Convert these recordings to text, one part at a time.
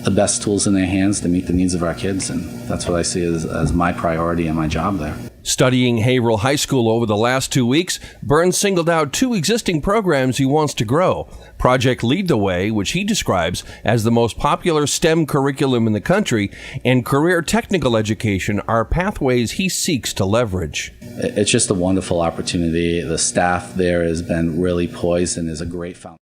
the best tools in their hands to meet the needs of our kids, and that's what I see as my priority and my job there. Studying Haverhill High School over the last 2 weeks, Burns singled out 2 existing programs he wants to grow. Project Lead the Way, which he describes as the most popular STEM curriculum in the country, and Career Technical Education are pathways he seeks to leverage. It's just a wonderful opportunity. The staff there has been really poised and is a great foundation.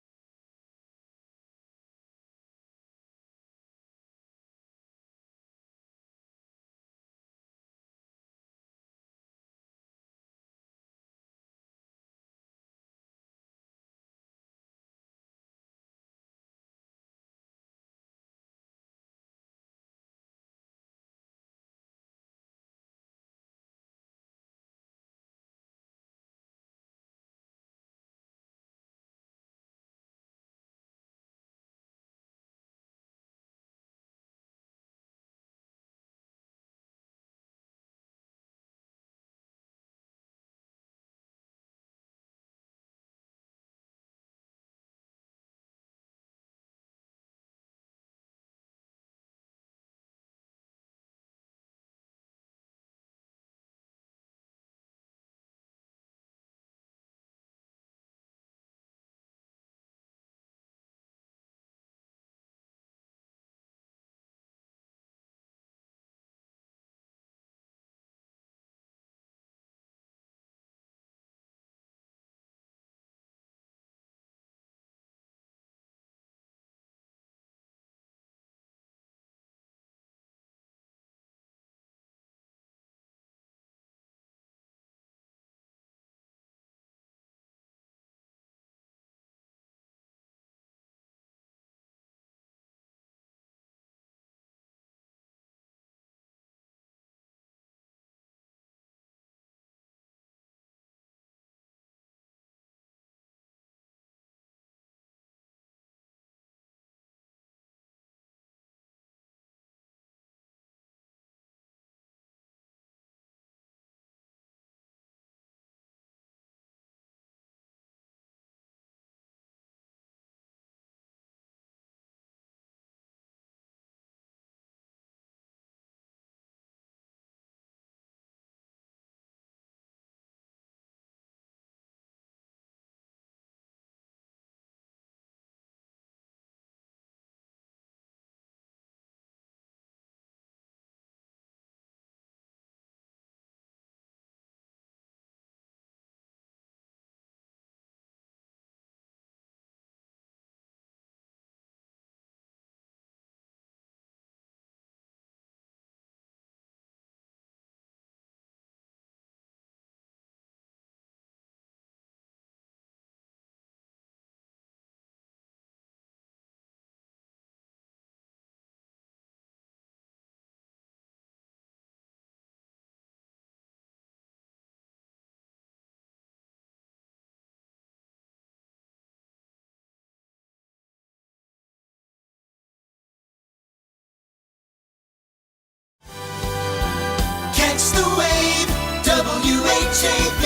Catch the wave, WHAV,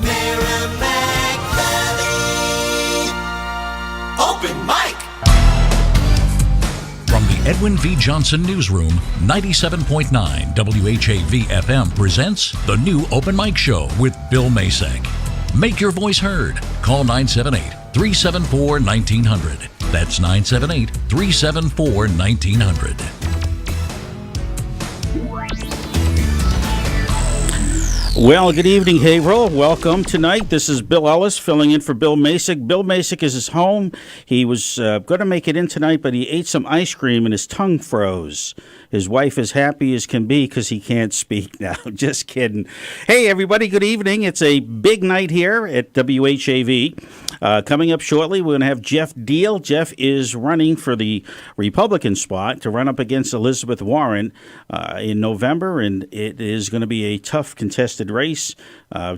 Merrimack Valley, open mic. From the Edwin V. Johnson Newsroom, 97.9 WHAV FM presents the new Open Mic Show with Bill Masek. Make your voice heard. Call 978-374-1900. That's 978-374-1900. Well, good evening, Haverhill. Welcome tonight. This is Bill Ellis filling in for Bill Masek. Bill Masek is home. He was going to make it in tonight, but he ate some ice cream and his tongue froze. His wife is happy as can be because he can't speak now. Just kidding. Hey, everybody, good evening. It's a big night here at WHAV. Coming up shortly, we're going to have Geoff Diehl. Geoff is running for the Republican spot to run up against Elizabeth Warren in November, and it is going to be a tough contested race.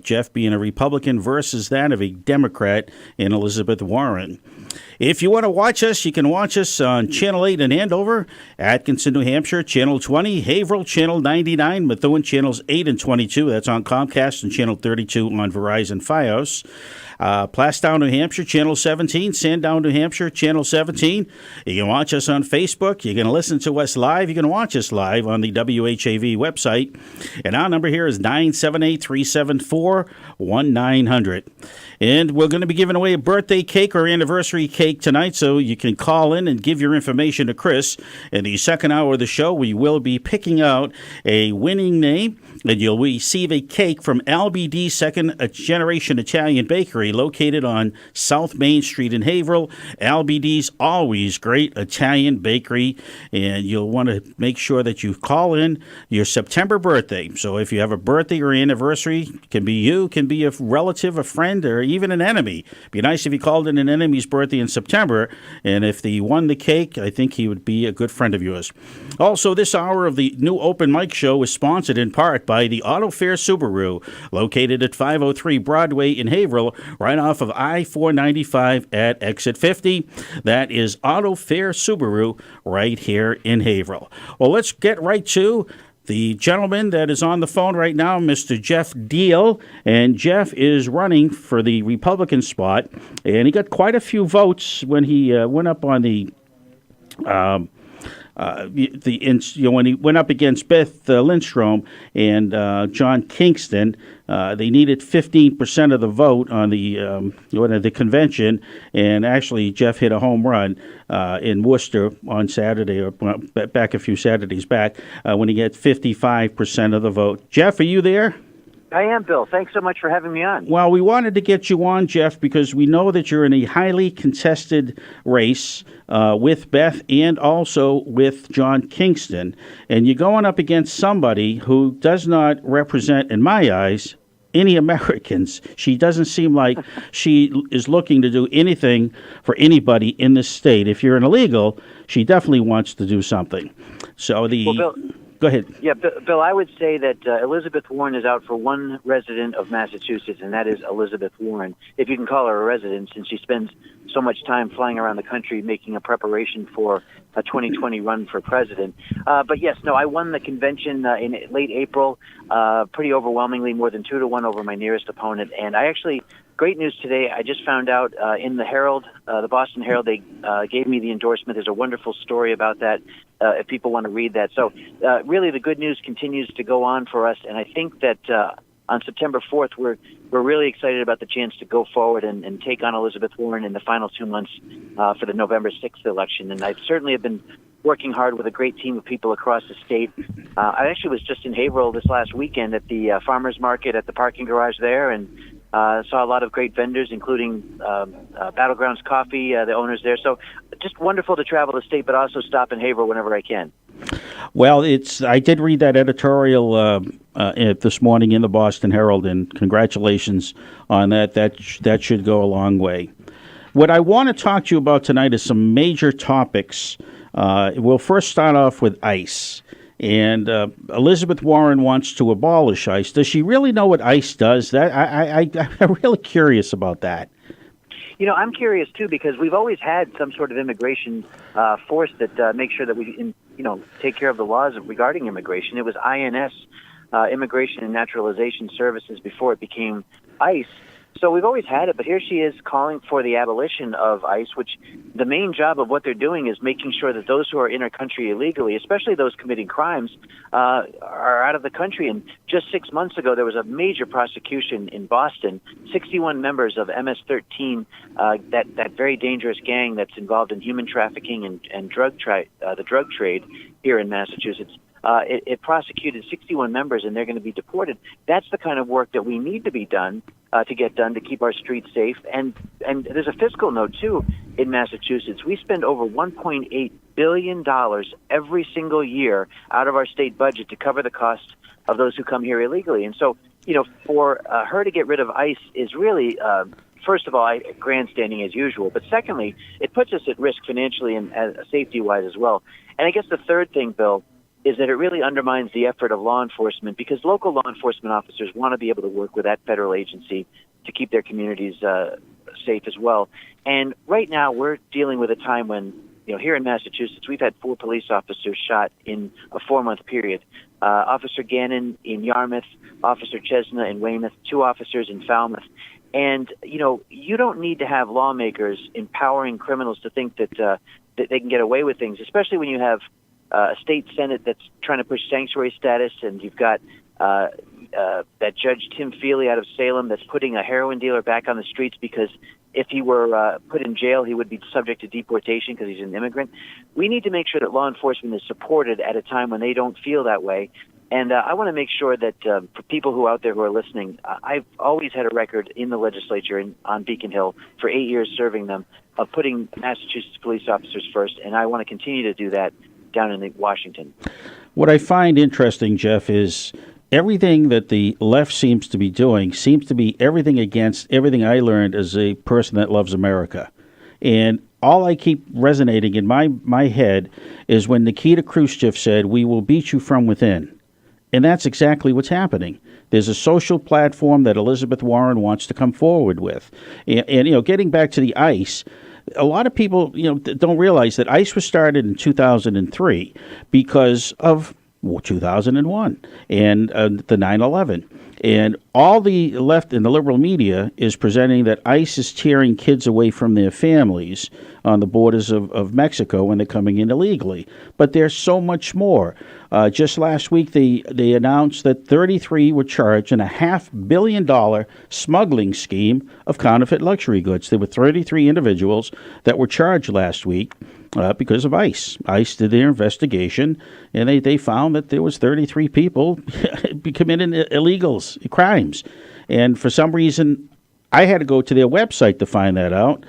Geoff being a Republican versus that of a Democrat in Elizabeth Warren. If you want to watch us, you can watch us on Channel 8 in Andover, Atkinson, New Hampshire, Channel 20, Haverhill, Channel 99, Methuen, Channels 8 and 22. That's on Comcast, and Channel 32 on Verizon Fios. Plastown, New Hampshire, Channel 17. Sandown, New Hampshire, Channel 17. You can watch us on Facebook. You can listen to us live. You can watch us live on the WHAV website. And our number here is 978-374-1900. And we're going to be giving away a birthday cake or anniversary cake tonight, so you can call in and give your information to Chris. In the second hour of the show, we will be picking out a winning name, and you'll receive a cake from LBD Second Generation Italian Bakery, located on South Main Street in Haverhill. LBD's always great Italian bakery, and you'll want to make sure that you call in your September birthday. So if you have a birthday or anniversary, can be you, can be a relative, a friend, or even an enemy. Be nice if you called in an enemy's birthday in September, and if they won the cake, I think he would be a good friend of yours. Also, this hour of the new Open Mic Show is sponsored in part by the Auto Fair Subaru, located at 503 Broadway in Haverhill, right off of I-495 at exit 50. That is Auto Fair Subaru right here in Haverhill. Well, let's get right to the gentleman that is on the phone right now, Mr. Geoff Diehl. And Jeff is running for the Republican spot, and he got quite a few votes when he went up on when he went up against Beth Lindstrom and John Kingston. They needed 15% of the vote on the convention, and actually Jeff hit a home run in Worcester on Saturday, or back a few Saturdays back, when he got 55% of the vote. Jeff, are you there? I am, Bill. Thanks so much for having me on. Well, we wanted to get you on, Jeff, because we know that you're in a highly contested race with Beth and also with John Kingston, and you're going up against somebody who does not represent, in my eyes, any Americans. She doesn't seem like she is looking to do anything for anybody in this state. If you're an illegal, she definitely wants to do something. So Bill, go ahead. Yeah, Bill, I would say that Elizabeth Warren is out for one resident of Massachusetts, and that is Elizabeth Warren, if you can call her a resident, since she spends so much time flying around the country making a preparation for a 2020 run for president. But yes, no, I won the convention in late April, pretty overwhelmingly, more than 2-1 over my nearest opponent. And I actually, great news today, I just found out in the Herald, the Boston Herald, they gave me the endorsement. There's a wonderful story about that if people want to read that. So really the good news continues to go on for us, and I think that on September 4th, we're really excited about the chance to go forward and take on Elizabeth Warren in the final 2 months for the November 6th election. And I certainly have been working hard with a great team of people across the state. I actually was just in Haverhill this last weekend at the farmers market at the parking garage there, and saw a lot of great vendors, including Battlegrounds Coffee, the owners there. So just wonderful to travel the state, but also stop in Haverhill whenever I can. Well, I did read that editorial this morning in the Boston Herald, and congratulations on that. That should go a long way. What I want to talk to you about tonight is some major topics. We'll first start off with ICE. And Elizabeth Warren wants to abolish ICE. Does she really know what ICE does? I'm really curious about that. You know, I'm curious, too, because we've always had some sort of immigration force that makes sure that we, take care of the laws regarding immigration. It was INS, Immigration and Naturalization Services, before it became ICE. So we've always had it, but here she is calling for the abolition of ICE, which the main job of what they're doing is making sure that those who are in our country illegally, especially those committing crimes, are out of the country. And just 6 months ago, there was a major prosecution in Boston. 61 members of MS-13, that very dangerous gang that's involved in human trafficking and the drug trade here in Massachusetts. It prosecuted 61 members, and they're going to be deported. That's the kind of work that we need to be done to get done to keep our streets safe. And there's a fiscal note, too, in Massachusetts. We spend over $1.8 billion every single year out of our state budget to cover the cost of those who come here illegally. And so, for her to get rid of ICE is really, first of all, grandstanding as usual. But secondly, it puts us at risk financially and safety-wise as well. And I guess the third thing, Bill, is that it really undermines the effort of law enforcement, because local law enforcement officers want to be able to work with that federal agency to keep their communities safe as well. And right now we're dealing with a time when, here in Massachusetts, we've had 4 police officers shot in a 4-month period. Officer Gannon in Yarmouth, Officer Chesna in Weymouth, 2 officers in Falmouth. And, you don't need to have lawmakers empowering criminals to think that they can get away with things, especially when you have a state senate that's trying to push sanctuary status, and you've got that Judge Tim Feely out of Salem that's putting a heroin dealer back on the streets because if he were put in jail, he would be subject to deportation because he's an immigrant. We need to make sure that law enforcement is supported at a time when they don't feel that way. And I want to make sure that for people who are out there who are listening, I've always had a record in the legislature on Beacon Hill for 8 years serving them of putting Massachusetts police officers first, and I want to continue to do that down in Washington. What I find interesting, Geoff, is everything that the left seems to be doing seems to be everything against everything I learned as a person that loves America. And all I keep resonating in my head is when Nikita Khrushchev said, "We will beat you from within." And that's exactly what's happening. There's a social platform that Elizabeth Warren wants to come forward with. And getting back to the ICE, a lot of people, don't realize that ICE was started in 2003 because of 2001 and the 9/11. And all the left and the liberal media is presenting that ICE is tearing kids away from their families on the borders of Mexico when they're coming in illegally. But there's so much more. Just last week, they announced that 33 were charged in a $500 million smuggling scheme of counterfeit luxury goods. There were 33 individuals that were charged last week because of ICE. ICE did their investigation, and they found that there was 33 people committing illegals, crimes. And for some reason, I had to go to their website to find that out.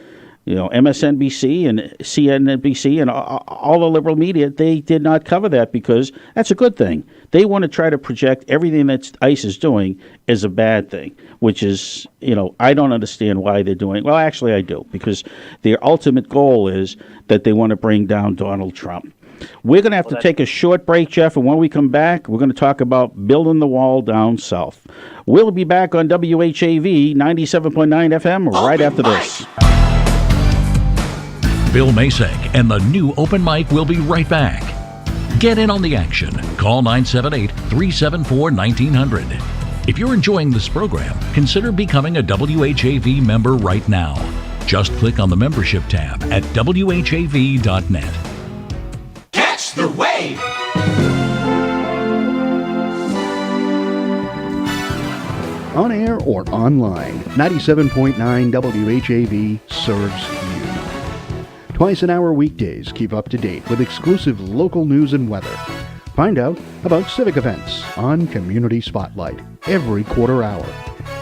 MSNBC and CNBC and all the liberal media, they did not cover that because that's a good thing. They want to try to project everything that ICE is doing as a bad thing, which is, I don't understand why they're doing. Well, actually, I do, because their ultimate goal is that they want to bring down Donald Trump. We're going to have to take a short break, Geoff, and when we come back, we're going to talk about building the wall down south. We'll be back on WHAV 97.9 FM right after this. Bill Masek and the new Open Mic will be right back. Get in on the action. Call 978-374-1900. If you're enjoying this program, consider becoming a WHAV member right now. Just click on the membership tab at WHAV.net. Catch the wave. On air or online, 97.9 WHAV serves you. Twice an hour weekdays, keep up to date with exclusive local news and weather. Find out about civic events on Community Spotlight every quarter hour.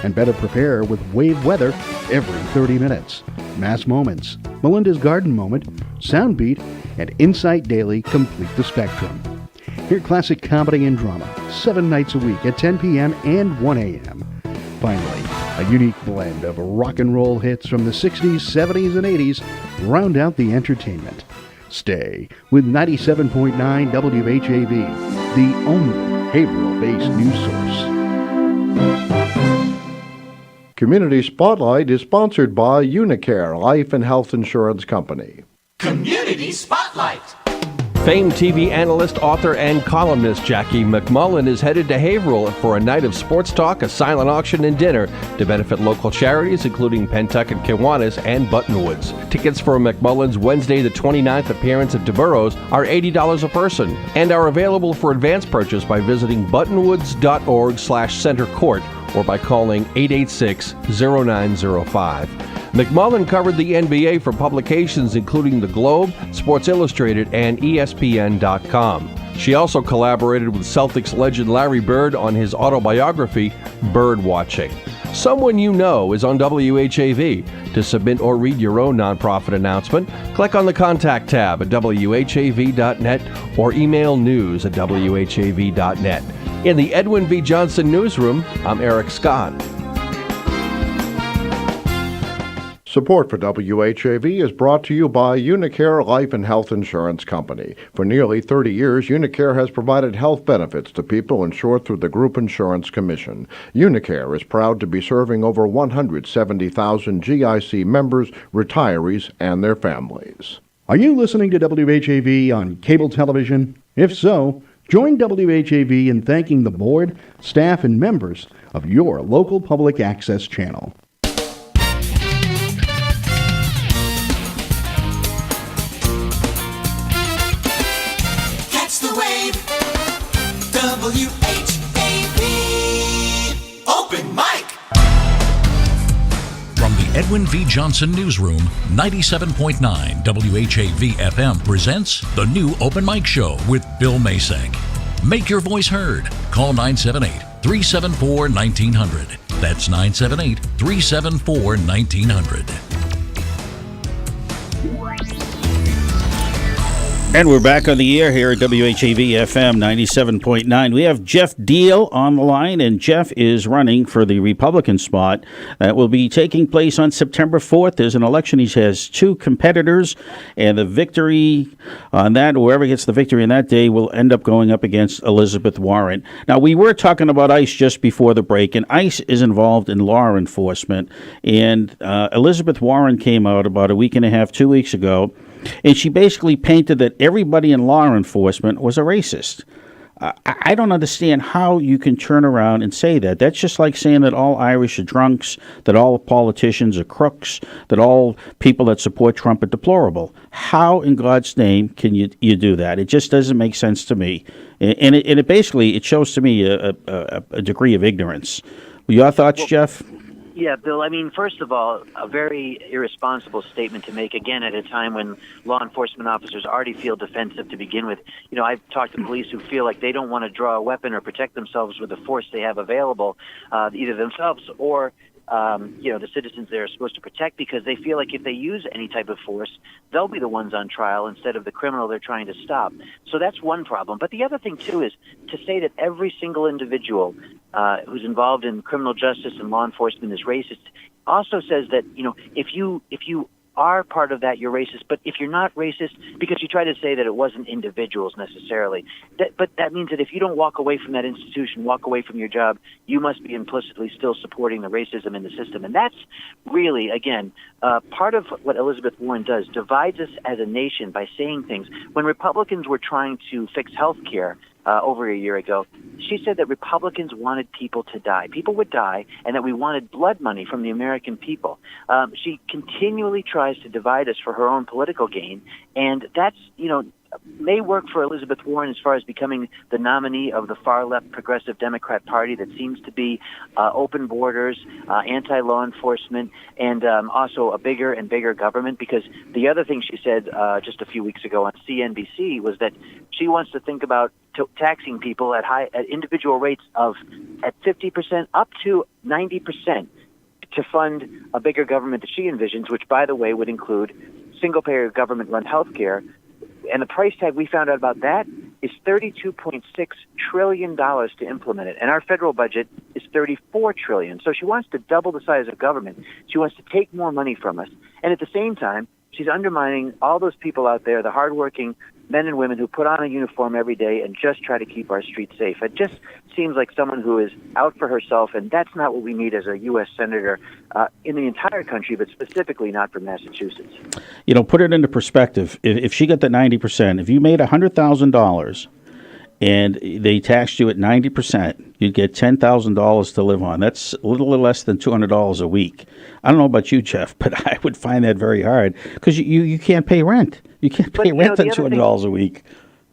And better prepare with WAVE weather every 30 minutes. Mass Moments, Melinda's Garden Moment, Soundbeat, and Insight Daily complete the spectrum. Hear classic comedy and drama 7 nights a week at 10 p.m. and 1 a.m. Finally, a unique blend of rock and roll hits from the 60s, 70s, and 80s round out the entertainment. Stay with 97.9 WHAV, the only Haverhill-based news source. Community Spotlight is sponsored by Unicare Life and Health Insurance Company. Community Spotlight. Famed TV analyst, author, and columnist Jackie McMullen is headed to Haverhill for a night of sports talk, a silent auction, and dinner to benefit local charities, including Pentucket Kiwanis and Buttonwoods. Tickets for McMullen's Wednesday the 29th appearance at DeBurrows are $80 a person and are available for advance purchase by visiting buttonwoods.org/center court or by calling 886-0905. McMullen covered the NBA for publications including The Globe, Sports Illustrated, and ESPN.com. She also collaborated with Celtics legend Larry Bird on his autobiography, Bird Watching. Someone you know is on WHAV. To submit or read your own nonprofit announcement, click on the Contact tab at WHAV.net or email news@WHAV.net. In the Edwin V. Johnson Newsroom, I'm Eric Scott. Support for WHAV is brought to you by Unicare Life and Health Insurance Company. For nearly 30 years, Unicare has provided health benefits to people insured through the Group Insurance Commission. Unicare is proud to be serving over 170,000 GIC members, retirees, and their families. Are you listening to WHAV on cable television? If so, join WHAV in thanking the board, staff, and members of your local public access channel. Catch the wave. WHAV. Open mic. From the Edwin V. Johnson Newsroom, 97.9 WHAV FM presents the new Open Mic Show with Bill Masek. Make your voice heard. Call 978-374-1900. That's 978-374-1900. And we're back on the air here at WHAV FM 97.9. We have Geoff Diehl on the line, and Geoff is running for the Republican spot. That will be taking place on September 4th. There's an election. He has two competitors, and the victory on that, whoever gets the victory on that day, will end up going up against Elizabeth Warren. Now, we were talking about ICE just before the break, and ICE is involved in law enforcement, and Elizabeth Warren came out about a week and a half, 2 weeks ago, and she basically painted that everybody in law enforcement was a racist. I don't understand how you can turn around and say that. That's just like saying that all Irish are drunks, that all politicians are crooks, that all people that support Trump are deplorable. How in God's name can you do that? It just doesn't make sense to me. And it basically shows to me a degree of ignorance. Your thoughts, Geoff? Yeah, Bill, I mean, first of all, a very irresponsible statement to make, again, at a time when law enforcement officers already feel defensive to begin with. You know, I've talked to police who feel like they don't want to draw a weapon or protect themselves with the force they have available, either themselves or the citizens they're supposed to protect, because they feel like if they use any type of force, they'll be the ones on trial instead of the criminal they're trying to stop. So that's one problem. But the other thing, too, is to say that every single individual who's involved in criminal justice and law enforcement is racist also says that, you know, if you are part of that, you're racist. But if you're not racist, because you try to say that it wasn't individuals necessarily, but that means that if you don't walk away from that institution, walk away from your job, you must be implicitly still supporting the racism in the system. And that's really, again, part of what Elizabeth Warren does, divides us as a nation by saying things. When Republicans were trying to fix health care over a year ago, she said that Republicans wanted people to die. People would die, and that we wanted blood money from the American people. She continually tries to divide us for her own political gain, and that's, you know, may work for Elizabeth Warren as far as becoming the nominee of the far-left progressive Democrat Party that seems to be open borders, anti-law enforcement, and also a bigger and bigger government. Because the other thing she said just a few weeks ago on CNBC was that she wants to think about taxing people at individual rates of at 50% up to 90% to fund a bigger government that she envisions, which, by the way, would include single-payer government-run health care. And the price tag we found out about that is $32.6 trillion to implement it. And our federal budget is $34 trillion. So she wants to double the size of government. She wants to take more money from us. And at the same time, she's undermining all those people out there, the hardworking men and women who put on a uniform every day and just try to keep our streets safe. It just seems like someone who is out for herself, and that's not what we need as a U.S. Senator in the entire country, but specifically not for Massachusetts. You know, put it into perspective. If she got the 90%, if you made $100,000 and they taxed you at 90%, you'd get $10,000 to live on. That's a little less than $200 a week. I don't know about you, Geoff, but I would find that very hard because you can't pay rent. You can't pay rent on $200 a week.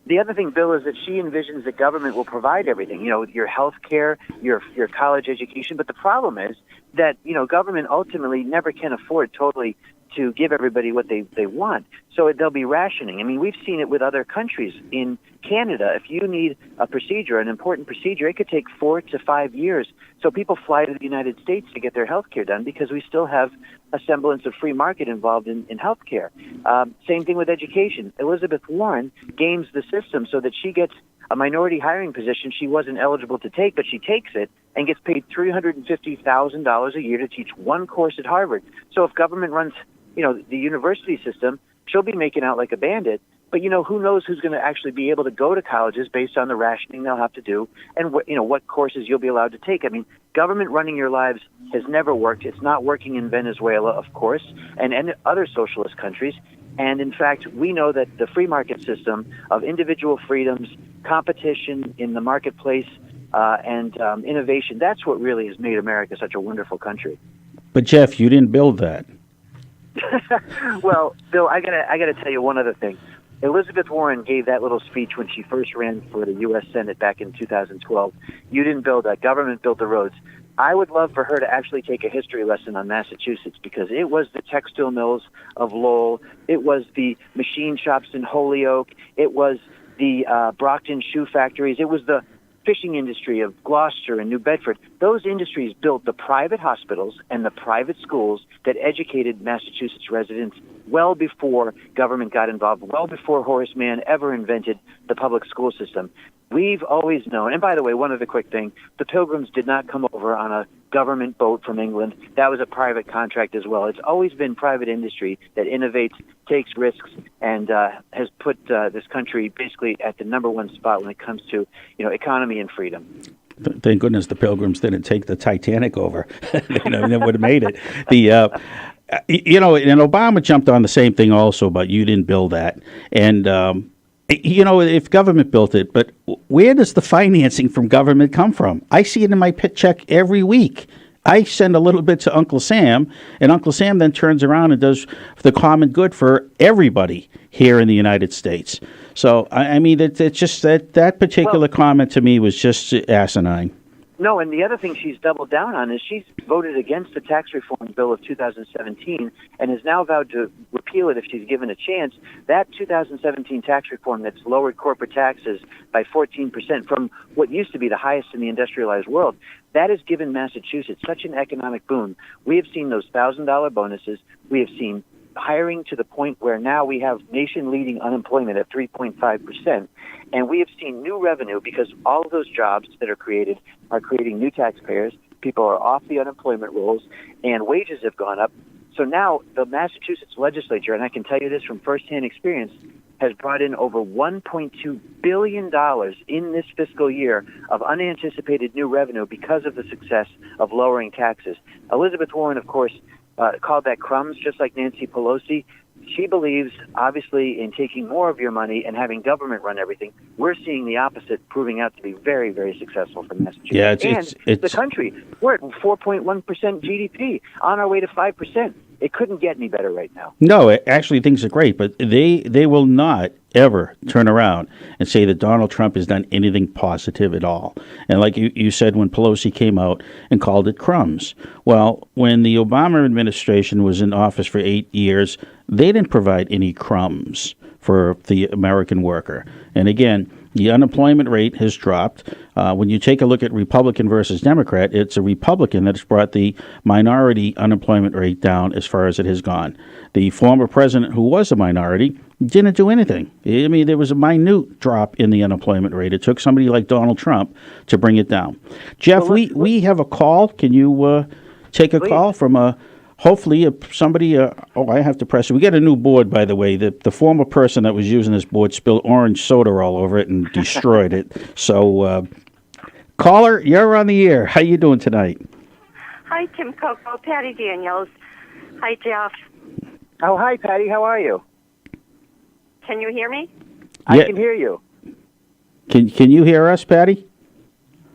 The other thing, Bill, is that she envisions the government will provide everything, you know, your health care, your college education. But the problem is that, you know, government ultimately never can afford totally to give everybody what they want. So there'll be rationing. I mean, we've seen it with other countries. In Canada, if you need a procedure, an important procedure, it could take 4 to 5 years. So people fly to the United States to get their health care done because we still have a semblance of free market involved in health care. Same thing with education. Elizabeth Warren games the system so that she gets a minority hiring position she wasn't eligible to take, but she takes it and gets paid $350,000 a year to teach one course at Harvard. So if government runs, the university system, she'll be making out like a bandit. But, who knows who's going to actually be able to go to colleges based on the rationing they'll have to do and, what courses you'll be allowed to take. I mean, government running your lives has never worked. It's not working in Venezuela, of course, and other socialist countries. And, in fact, we know that the free market system of individual freedoms, competition in the marketplace, and innovation, that's what really has made America such a wonderful country. But, Jeff, you didn't build that. Well, Bill, I gotta tell you one other thing. Elizabeth Warren gave that little speech when she first ran for the U.S. Senate back in 2012. You didn't build that. Government built the roads. I would love for her to actually take a history lesson on Massachusetts, because it was the textile mills of Lowell. It was the machine shops in Holyoke. It was the Brockton shoe factories. It was the fishing industry of Gloucester and New Bedford. Those industries built the private hospitals and the private schools that educated Massachusetts residents well before government got involved, well before Horace Mann ever invented the public school system. We've always known, and by the way, one other quick thing, the Pilgrims did not come over on a government boat from England. That was a private contract as well. It's always been private industry that innovates, takes risks, and has put this country basically at the number one spot when it comes to, economy and freedom. Thank goodness the Pilgrims didn't take the Titanic over. They would have made it. And Obama jumped on the same thing also, but you didn't build that. And if government built it, but where does the financing from government come from? I see it in my pit check every week. I send a little bit to Uncle Sam, and Uncle Sam then turns around and does the common good for everybody here in the United States. So, I mean, it's just that particular comment to me was just asinine. No, and the other thing she's doubled down on is she's voted against the tax reform bill of 2017 and has now vowed to repeal it if she's given a chance. That 2017 tax reform that's lowered corporate taxes by 14% from what used to be the highest in the industrialized world, that has given Massachusetts such an economic boon. We have seen those $1,000 bonuses. We have seen hiring to the point where now we have nation-leading unemployment at 3.5%. And we have seen new revenue because all of those jobs that are creating new taxpayers. People are off the unemployment rolls, and wages have gone up. So now the Massachusetts legislature, and I can tell you this from firsthand experience, has brought in over $1.2 billion in this fiscal year of unanticipated new revenue because of the success of lowering taxes. Elizabeth Warren, of course, called that crumbs, just like Nancy Pelosi. She believes, obviously, in taking more of your money and having government run everything. We're seeing the opposite, proving out to be very, very successful for Massachusetts. Yeah, it's the country. We're at 4.1% GDP, on our way to 5%. It couldn't get any better right now. No, actually, things are great, but they will not ever turn around and say that Donald Trump has done anything positive at all. And like you said, when Pelosi came out and called it crumbs. Well, when the Obama administration was in office for 8 years, they didn't provide any crumbs for the American worker. And again, the unemployment rate has dropped. When you take a look at Republican versus Democrat, it's a Republican that has brought the minority unemployment rate down as far as it has gone. The former president, who was a minority, didn't do anything. I mean, there was a minute drop in the unemployment rate. It took somebody like Donald Trump to bring it down. Jeff, we have a call. Can you take a call from hopefully somebody, I have to press it. We got a new board, by the way. The former person that was using this board spilled orange soda all over it and destroyed it. So, caller, you're on the air. How you doing tonight? Hi, Tim Coco, Patty Daniels. Hi, Jeff. Oh, hi, Patty. How are you? Can you hear me? I can hear you. Can you hear us, Patty?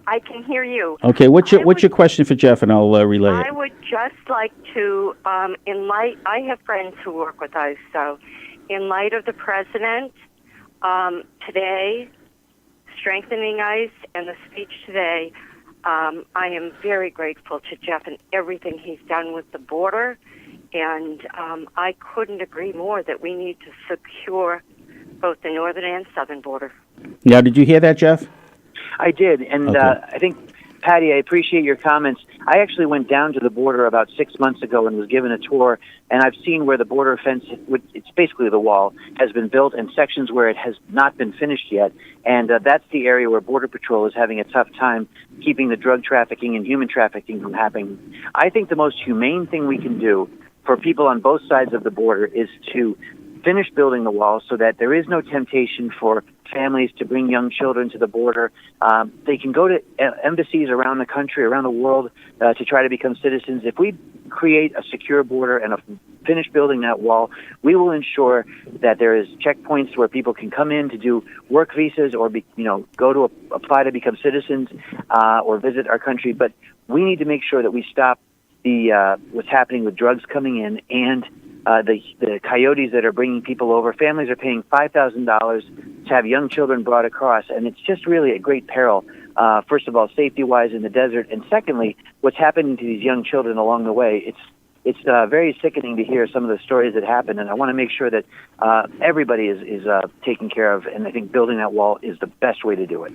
I can hear you. Okay, what's your question for Jeff, and I'll relay it. I would just like to, I have friends who work with us, so in light of the president today, strengthening ICE, and the speech today, I am very grateful to Jeff and everything he's done with the border, and I couldn't agree more that we need to secure both the northern and southern border. Now, did you hear that, Jeff? I did, and okay. I think Patty, I appreciate your comments. I actually went down to the border about 6 months ago and was given a tour, and I've seen where the border fence, it's basically the wall, has been built, and sections where it has not been finished yet. And that's the area where Border Patrol is having a tough time keeping the drug trafficking and human trafficking from happening. I think the most humane thing we can do for people on both sides of the border is to finish building the wall so that there is no temptation for families to bring young children to the border. They can go to embassies around the country, around the world, to try to become citizens. If we create a secure border and finish building that wall, we will ensure that there is checkpoints where people can come in to do work visas or go to apply to become citizens or visit our country. But we need to make sure that we stop what's happening with drugs coming in and the coyotes that are bringing people over. Families are paying $5,000 to have young children brought across, and it's just really a great peril. First of all, safety-wise in the desert, and secondly, what's happening to these young children along the way. It's very sickening to hear some of the stories that happen, and I want to make sure that everybody is taken care of, and I think building that wall is the best way to do it.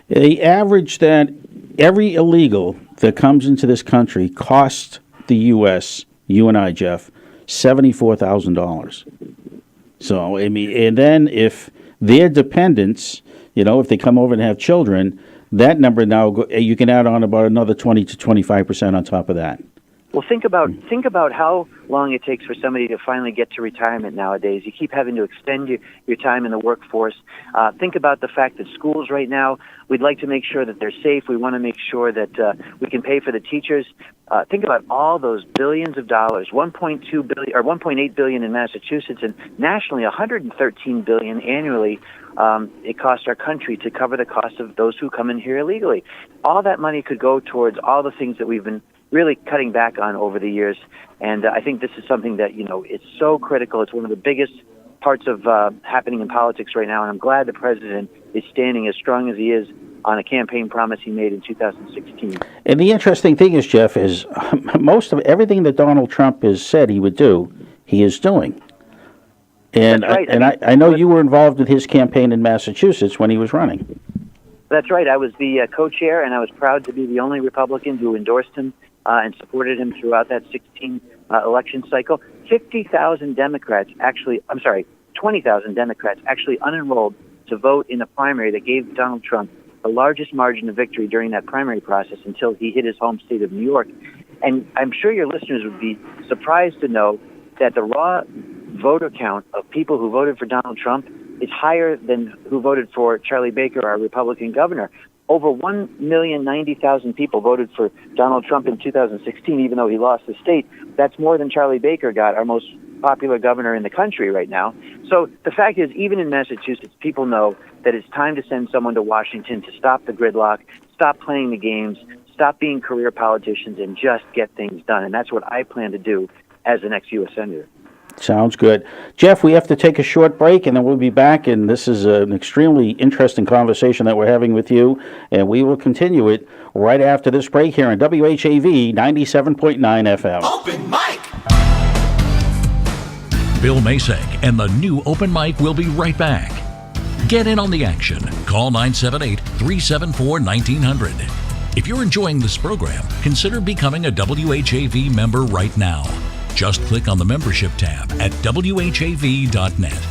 The average that every illegal that comes into this country costs the U.S., you and I, Geoff, $74,000. So, I mean, and then if their dependents, if they come over and have children, that number now, you can add on about another 20 to 25% on top of that. Well, think about how long it takes for somebody to finally get to retirement nowadays. You keep having to extend your time in the workforce. Think about the fact that schools right now, we'd like to make sure that they're safe. We want to make sure that we can pay for the teachers. Think about all those billions of dollars, $1.2 billion or $1.8 billion in Massachusetts, and nationally $113 billion annually. It costs our country to cover the cost of those who come in here illegally. All that money could go towards all the things that we've been really cutting back on over the years. And I think this is something that, it's so critical. It's one of the biggest parts of happening in politics right now. And I'm glad the president is standing as strong as he is on a campaign promise he made in 2016. And the interesting thing is, Geoff, is most of everything that Donald Trump has said he would do, he is doing. And That's right. I know you were involved with his campaign in Massachusetts when he was running. That's right. I was the co-chair, and I was proud to be the only Republican who endorsed him and supported him throughout that 16 election cycle. 20,000 Democrats actually unenrolled to vote in a primary that gave Donald Trump the largest margin of victory during that primary process until he hit his home state of New York. And I'm sure your listeners would be surprised to know that the raw voter count of people who voted for Donald Trump is higher than who voted for Charlie Baker, our Republican governor. Over 1,090,000 people voted for Donald Trump in 2016, even though he lost the state. That's more than Charlie Baker got, our most popular governor in the country right now. So the fact is, even in Massachusetts, people know that it's time to send someone to Washington to stop the gridlock, stop playing the games, stop being career politicians, and just get things done. And that's what I plan to do as the next U.S. Senator. Sounds good. Geoff, we have to take a short break, and then we'll be back, and this is an extremely interesting conversation that we're having with you, and we will continue it right after this break here on WHAV 97.9 FM. Open mic! Bill Masek and the new Open Mic will be right back. Get in on the action. Call 978-374-1900. If you're enjoying this program, consider becoming a WHAV member right now. Just click on the membership tab at whav.net.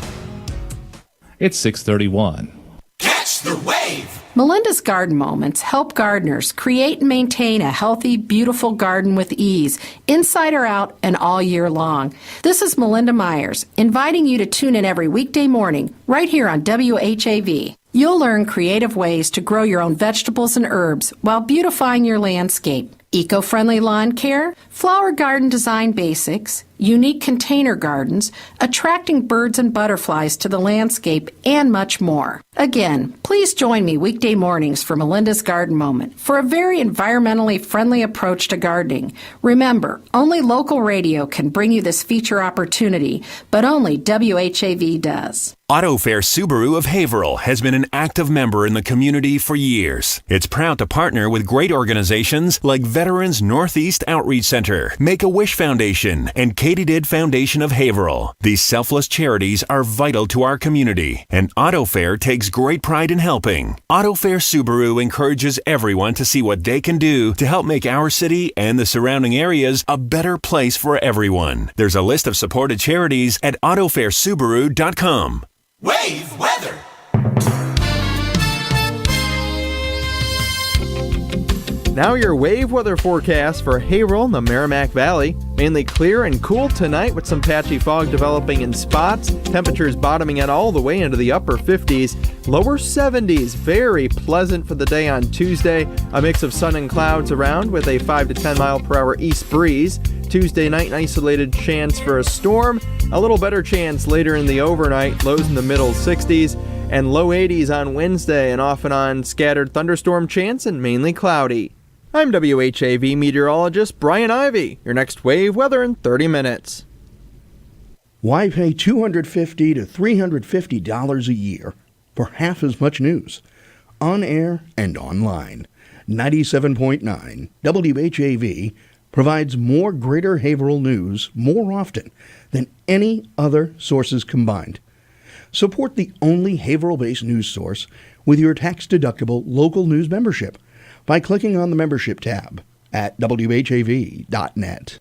It's 6:31. Catch the wave! Melinda's Garden Moments help gardeners create and maintain a healthy, beautiful garden with ease, inside or out, and all year long. This is Melinda Myers, inviting you to tune in every weekday morning, right here on WHAV. You'll learn creative ways to grow your own vegetables and herbs while beautifying your landscape. Eco-friendly lawn care, flower garden design basics, unique container gardens, attracting birds and butterflies to the landscape, and much more. Again, please join me weekday mornings for Melinda's Garden Moment for a very environmentally friendly approach to gardening. Remember, only local radio can bring you this feature opportunity, but only WHAV does. AutoFair Subaru of Haverhill has been an active member in the community for years. It's proud to partner with great organizations like Veterans Northeast Outreach Center, Make-A-Wish Foundation, and Katydid Foundation of Haverhill. These selfless charities are vital to our community, and AutoFair takes takes great pride in helping. AutoFair Subaru encourages everyone to see what they can do to help make our city and the surrounding areas a better place for everyone. There's a list of supported charities at autofairsubaru.com. Wave weather. Now your wave weather forecast for Haverhill and the Merrimack Valley. Mainly clear and cool tonight with some patchy fog developing in spots. Temperatures bottoming out all the way into the upper 50s. Lower 70s. Very pleasant for the day on Tuesday. A mix of sun and clouds around with a 5 to 10 mile per hour east breeze. Tuesday night, an isolated chance for a storm. A little better chance later in the overnight. Lows in the middle 60s. And low 80s on Wednesday. An off and on scattered thunderstorm chance and mainly cloudy. I'm WHAV meteorologist Brian Ivy. Your next wave weather in 30 minutes. Why pay $250 to $350 a year for half as much news? On air and online. 97.9 WHAV provides more Greater Haverhill news more often than any other sources combined. Support the only Haverhill-based news source with your tax-deductible local news membership by clicking on the membership tab at whav.net.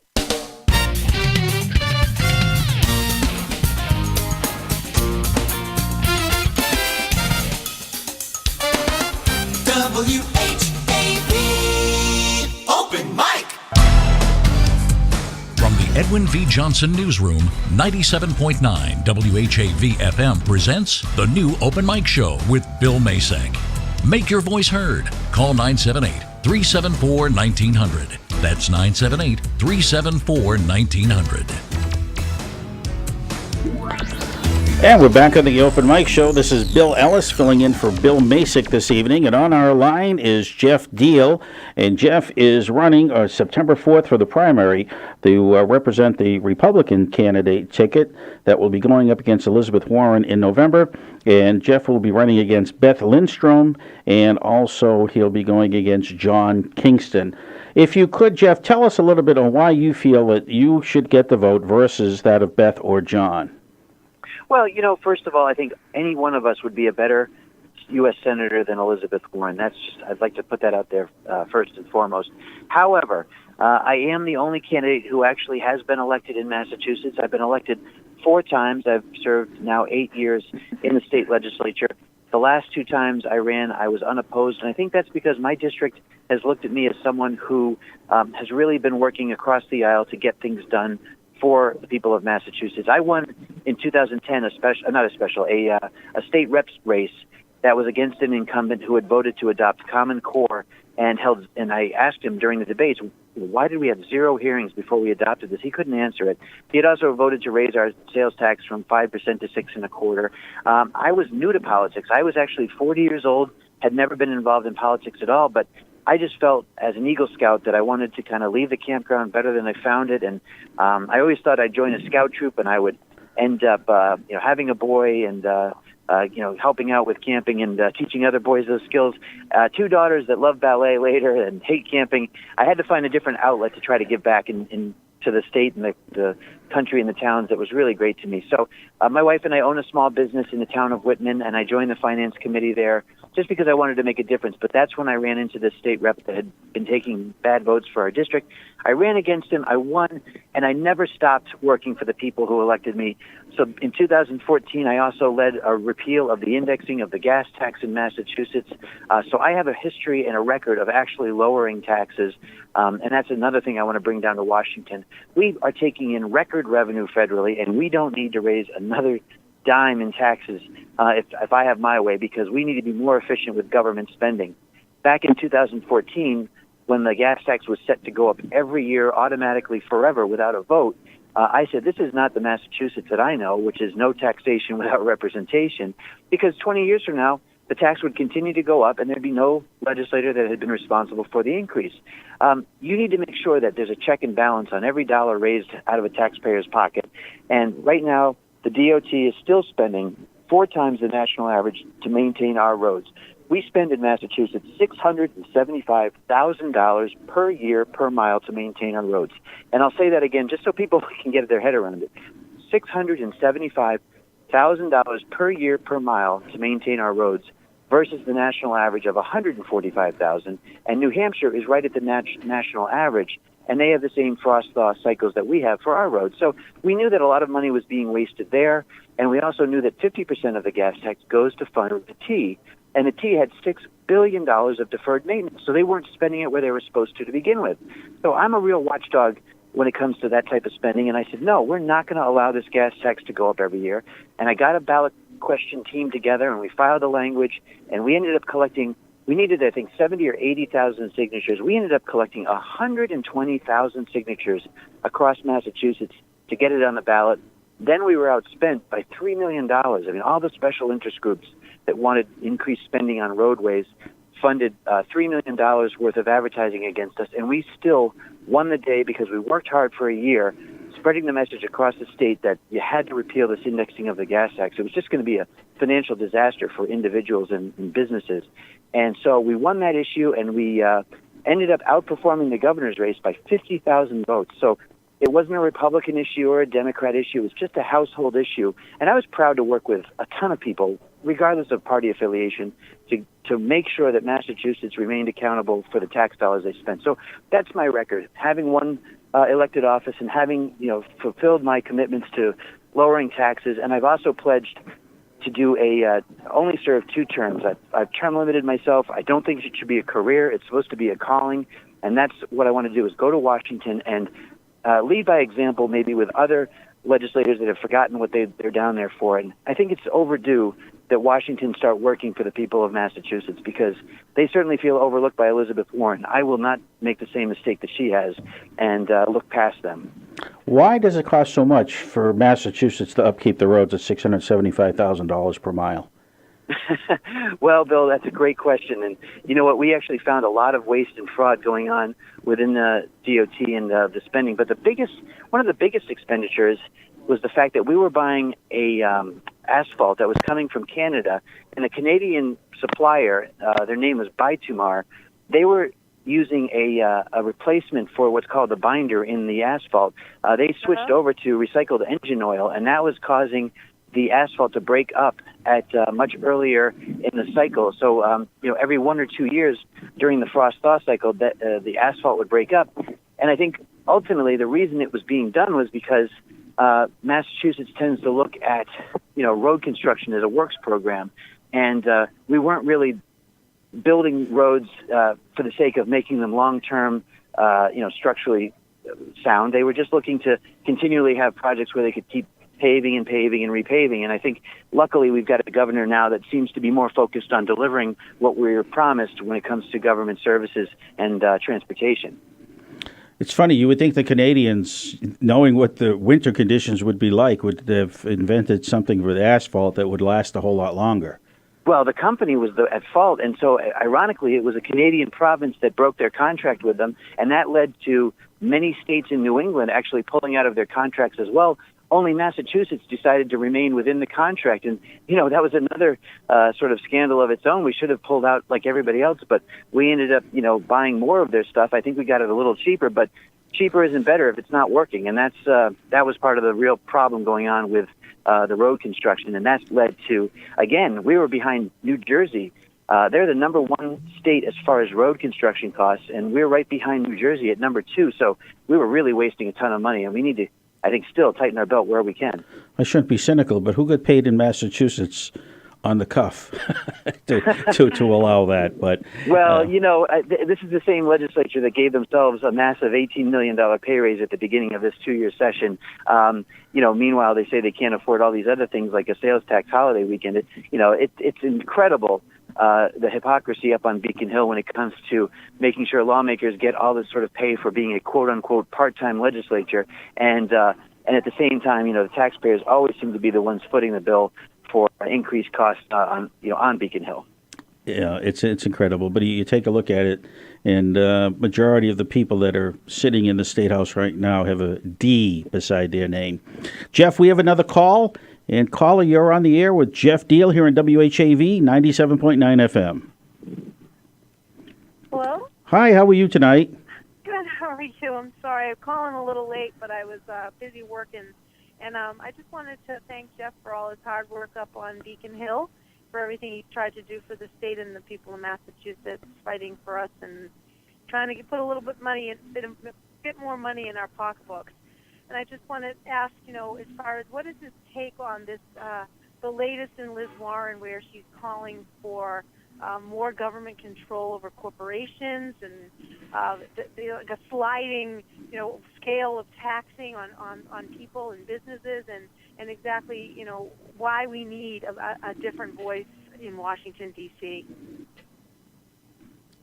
WHAV Open Mic. From the Edwin V. Johnson Newsroom, 97.9 WHAV FM presents the new Open Mic Show with Bill Masek. Make your voice heard. Call 978-374-1900. That's 978-374-1900. And we're back on the Open Mic Show. This is Bill Ellis filling in for Bill Masek this evening. And on our line is Geoff Diehl. And Geoff is running September 4th for the primary to represent the Republican candidate ticket that will be going up against Elizabeth Warren in November. And Geoff will be running against Beth Lindstrom, and also he'll be going against John Kingston. If you could, Geoff, tell us a little bit on why you feel that you should get the vote versus that of Beth or John. Well, first of all, I think any one of us would be a better U.S. Senator than Elizabeth Warren. I'd like to put that out there first and foremost. However, I am the only candidate who actually has been elected in Massachusetts. I've been elected 4 times. I've served now 8 years in the state legislature. The last 2 times I ran, I was unopposed, and I think that's because my district has looked at me as someone who has really been working across the aisle to get things done for the people of Massachusetts. I won in 2010 a state reps race that was against an incumbent who had voted to adopt Common Core and I asked him during the debates, why did we have 0 hearings before we adopted this? He couldn't answer it. He had also voted to raise our sales tax from 5% to 6.25%. I was new to politics. I was actually 40 years old, had never been involved in politics at all, but I just felt as an Eagle Scout that I wanted to kind of leave the campground better than I found it. And I always thought I'd join a scout troop and I would end up having a boy and helping out with camping and teaching other boys those skills. 2 daughters that love ballet later and hate camping. I had to find a different outlet to try to give back to the state and the country and the towns. That was really great to me. So my wife and I own a small business in the town of Whitman, and I joined the finance committee there just because I wanted to make a difference. But that's when I ran into this state rep that had been taking bad votes for our district. I ran against him, I won, and I never stopped working for the people who elected me. So in 2014, I also led a repeal of the indexing of the gas tax in Massachusetts. So I have a history and a record of actually lowering taxes, and that's another thing I want to bring down to Washington. We are taking in record revenue federally, and we don't need to raise another dime in taxes if I have my way, because we need to be more efficient with government spending. Back in 2014, when the gas tax was set to go up every year automatically forever without a vote, I said, this is not the Massachusetts that I know, which is no taxation without representation, because 20 years from now, the tax would continue to go up and there'd be no legislator that had been responsible for the increase. You need to make sure that there's a check and balance on every dollar raised out of a taxpayer's pocket. And right now, the DOT is still spending 4 times the national average to maintain our roads. We spend in Massachusetts $675,000 per year per mile to maintain our roads. And I'll say that again just so people can get their head around it. $675,000 $1,000 per year per mile to maintain our roads versus the national average of $145,000. And New Hampshire is right at the national average, and they have the same frost-thaw cycles that we have for our roads. So we knew that a lot of money was being wasted there, and we also knew that 50% of the gas tax goes to fund the T, and the T had $6 billion of deferred maintenance, so they weren't spending it where they were supposed to begin with. So I'm a real watchdog when it comes to that type of spending, and I said, no, we're not going to allow this gas tax to go up every year. And I got a ballot question team together, and we filed the language, and we ended up collecting, we needed, I think, 70 or 80,000 signatures. We ended up collecting 120,000 signatures across Massachusetts to get it on the ballot. Then we were outspent by $3 million. I mean, all the special interest groups that wanted increased spending on roadways funded $3 million worth of advertising against us, and we still won the day because we worked hard for a year, spreading the message across the state that you had to repeal this indexing of the gas tax. It was just going to be a financial disaster for individuals and businesses. And so we won that issue, and we ended up outperforming the governor's race by 50,000 votes. So it wasn't a Republican issue or a Democrat issue. It was just a household issue. And I was proud to work with a ton of people, regardless of party affiliation, to make sure that Massachusetts remained accountable for the tax dollars they spent. So that's my record. Having won elected office and having, fulfilled my commitments to lowering taxes, and I've also pledged to do only serve 2 terms. I've term limited myself. I don't think it should be a career. It's supposed to be a calling, and that's what I want to do, is go to Washington and lead by example, maybe with other legislators that have forgotten what they're down there for. And I think it's overdue that Washington start working for the people of Massachusetts, because they certainly feel overlooked by Elizabeth Warren. I will not make the same mistake that she has and look past them. Why does it cost so much for Massachusetts to upkeep the roads at $675,000 per mile? Well, Bill, that's a great question. And you know what? We actually found a lot of waste and fraud going on within the DOT and the spending. But one of the biggest expenditures was the fact that we were buying a asphalt that was coming from Canada, and a Canadian supplier, their name was Bitumar, they were using a replacement for what's called the binder in the asphalt. They switched over to recycled engine oil, and that was causing the asphalt to break up at much earlier in the cycle. So, every 1 or 2 years during the frost-thaw cycle, the asphalt would break up. And I think ultimately the reason it was being done was because Massachusetts tends to look at, road construction as a works program. And we weren't really building roads for the sake of making them long-term, structurally sound. They were just looking to continually have projects where they could keep paving and repaving. And I think luckily we've got a governor now that seems to be more focused on delivering what we were promised when it comes to government services and transportation. It's funny, you would think the Canadians, knowing what the winter conditions would be like, would have invented something with asphalt that would last a whole lot longer. Well, the company was at fault, and so ironically it was a Canadian province that broke their contract with them, and that led to many states in New England actually pulling out of their contracts as well. Only Massachusetts decided to remain within the contract. And, that was another sort of scandal of its own. We should have pulled out like everybody else, but we ended up, buying more of their stuff. I think we got it a little cheaper, but cheaper isn't better if it's not working. And that was part of the real problem going on with the road construction. And that's led to, again, we were behind New Jersey. They're the number 1 state as far as road construction costs, and we're right behind New Jersey at number 2. So we were really wasting a ton of money, and we need to, I think, still tighten our belt where we can. I shouldn't be cynical, but who got paid in Massachusetts on the cuff to allow that? But well, this is the same legislature that gave themselves a massive $18 million pay raise at the beginning of this 2-year session. Meanwhile, they say they can't afford all these other things like a sales tax holiday weekend. It's incredible. The hypocrisy up on Beacon Hill when it comes to making sure lawmakers get all this sort of pay for being a quote-unquote part-time legislature, and at the same time, the taxpayers always seem to be the ones footing the bill for increased costs on Beacon Hill. Yeah, it's incredible. But you take a look at it, and majority of the people that are sitting in the State House right now have a D beside their name. Jeff, we have another call. And caller, you're on the air with Geoff Diehl here on WHAV 97.9 FM. Hello? Hi, how are you tonight? Good, how are you? I'm sorry, I'm calling a little late, but I was busy working. And I just wanted to thank Geoff for all his hard work up on Beacon Hill, for everything he tried to do for the state and the people of Massachusetts, fighting for us and trying to put a little bit more money in our pocketbooks. And I just want to ask, as far as what is his take on this, the latest in Liz Warren, where she's calling for more government control over corporations and a sliding, scale of taxing on people and businesses, and exactly, why we need a different voice in Washington, D.C.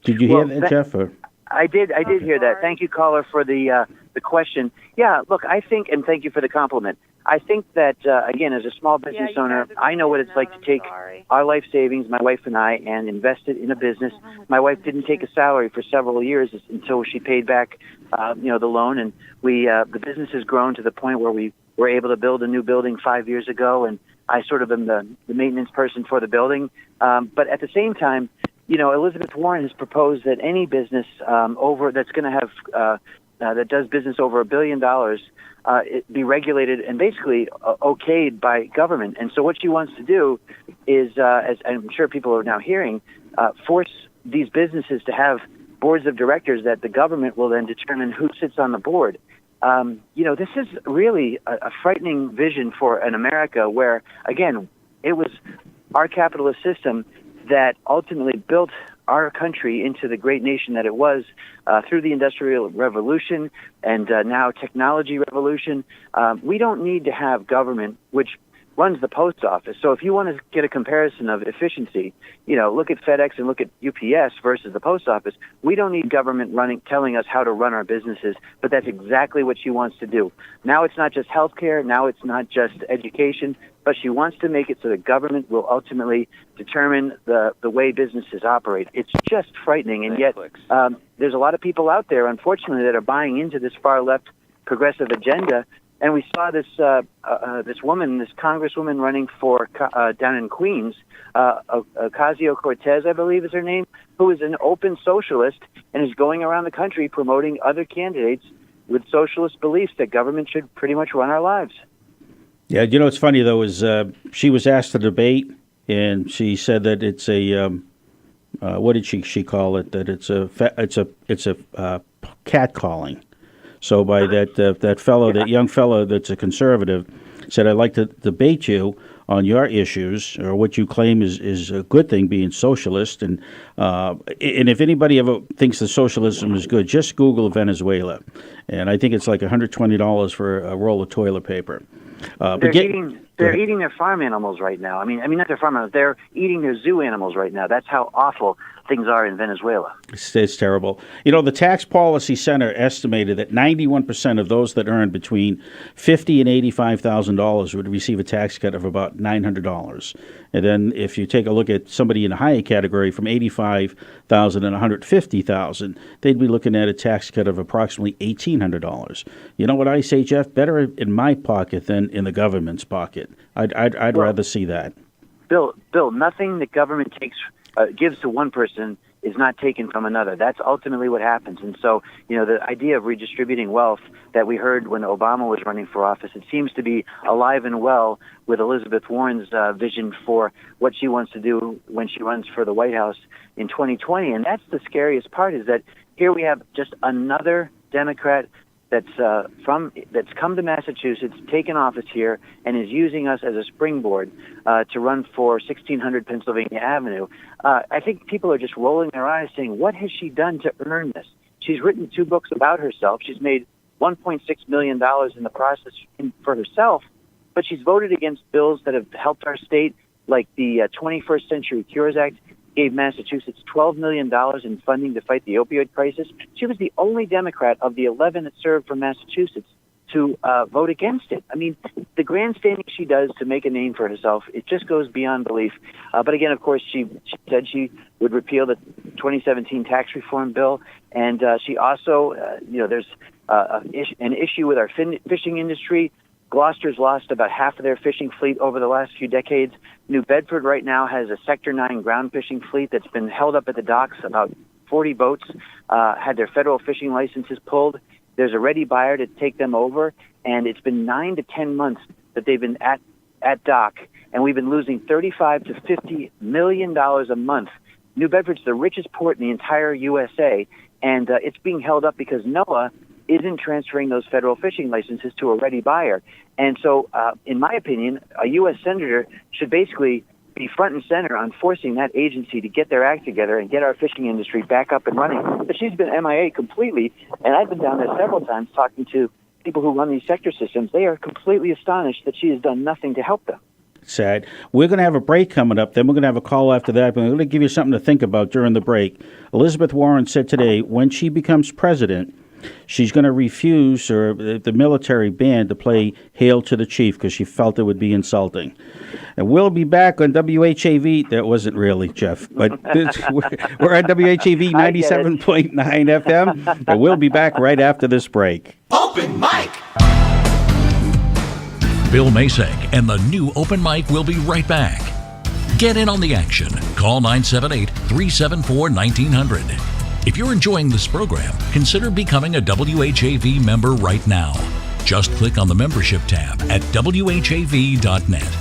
Did you hear that, Geoff? Or? I did hear that. Thank you, caller, for the question. Yeah, look, I think, and thank you for the compliment. I think that, again, as a small business owner, I know what it's like to take our life savings, my wife and I, and invest it in a business. My wife didn't take a salary for several years until she paid back, the loan, and the business has grown to the point where we were able to build a new building 5 years ago, and I sort of am the maintenance person for the building. But at the same time, Elizabeth Warren has proposed that any business that's going to have that does business over $1 billion it be regulated and basically okayed by government. And so what she wants to do is, as I'm sure people are now hearing, force these businesses to have boards of directors that the government will then determine who sits on the board. This is really a frightening vision for an America where, again, it was our capitalist system that ultimately built our country into the great nation that it was through the Industrial Revolution and now technology revolution. We don't need to have government, which runs the post office. So if you want to get a comparison of efficiency, look at FedEx and look at UPS versus the post office. We don't need government telling us how to run our businesses, but that's exactly what she wants to do. Now it's not just healthcare, now it's not just education, but she wants to make it so the government will ultimately determine the way businesses operate. It's just frightening, and yet there's a lot of people out there, unfortunately, that are buying into this far-left progressive agenda. And we saw this congresswoman running for down in Queens, Ocasio-Cortez, I believe is her name, who is an open socialist and is going around the country promoting other candidates with socialist beliefs that government should pretty much run our lives. Yeah, it's funny though is she was asked to debate, and she said that it's a what did she call it? That it's a catcalling. So by that fellow, that young fellow that's a conservative, said, I'd like to debate you on your issues or what you claim is a good thing, being socialist. And if anybody ever thinks that socialism is good, just Google Venezuela. And I think it's like $120 for a roll of toilet paper. They're eating their farm animals right now. I mean, not their farm animals. They're eating their zoo animals right now. That's how awful things are in Venezuela. It's terrible. The Tax Policy Center estimated that 91% of those that earn between $50,000 and $85,000 would receive a tax cut of about $900. And then if you take a look at somebody in a higher category from $85,000 and $150,000, they'd be looking at a tax cut of approximately $1,800. You know what I say, Geoff? Better in my pocket than in the government's pocket. I'd rather see that. Bill, nothing that government gives to one person is not taken from another. That's ultimately what happens. And so, the idea of redistributing wealth that we heard when Obama was running for office, it seems to be alive and well with Elizabeth Warren's vision for what she wants to do when she runs for the White House in 2020. And that's the scariest part, is that here we have just another Democrat that's come to Massachusetts, taken office here, and is using us as a springboard to run for 1600 Pennsylvania Avenue. I think people are just rolling their eyes saying, what has she done to earn this? She's written 2 books about herself. She's made $1.6 million in the process for herself, but she's voted against bills that have helped our state, like the 21st Century Cures Act, gave Massachusetts $12 million in funding to fight the opioid crisis. She was the only Democrat of the 11 that served for Massachusetts to vote against it. I mean, the grandstanding she does to make a name for herself, it just goes beyond belief. But again, of course, she said she would repeal the 2017 tax reform bill. And she also, there's an issue with our fishing industry. Gloucester's lost about half of their fishing fleet over the last few decades. New Bedford right now has a Sector 9 ground fishing fleet that's been held up at the docks. About 40 boats had their federal fishing licenses pulled. There's a ready buyer to take them over, and it's been 9 to 10 months that they've been at dock, and we've been losing $35 to $50 million a month. New Bedford's the richest port in the entire USA, and it's being held up because NOAA isn't transferring those federal fishing licenses to a ready buyer. And so, in my opinion, a U.S. senator should basically be front and center on forcing that agency to get their act together and get our fishing industry back up and running. But she's been MIA completely, and I've been down there several times talking to people who run these sector systems. They are completely astonished that she has done nothing to help them. Sad. We're going to have a break coming up. Then we're going to have a call after that. But I'm going to give you something to think about during the break. Elizabeth Warren said today when she becomes president, she's going to refuse the military band to play Hail to the Chief because she felt it would be insulting. And we'll be back on WHAV. That wasn't really, Jeff, but we're on WHAV 97.9 FM, and we'll be back right after this break. Open mic! Bill Masek and the new Open Mic will be right back. Get in on the action. Call 978-374-1900. If you're enjoying this program, consider becoming a WHAV member right now. Just click on the membership tab at WHAV.net.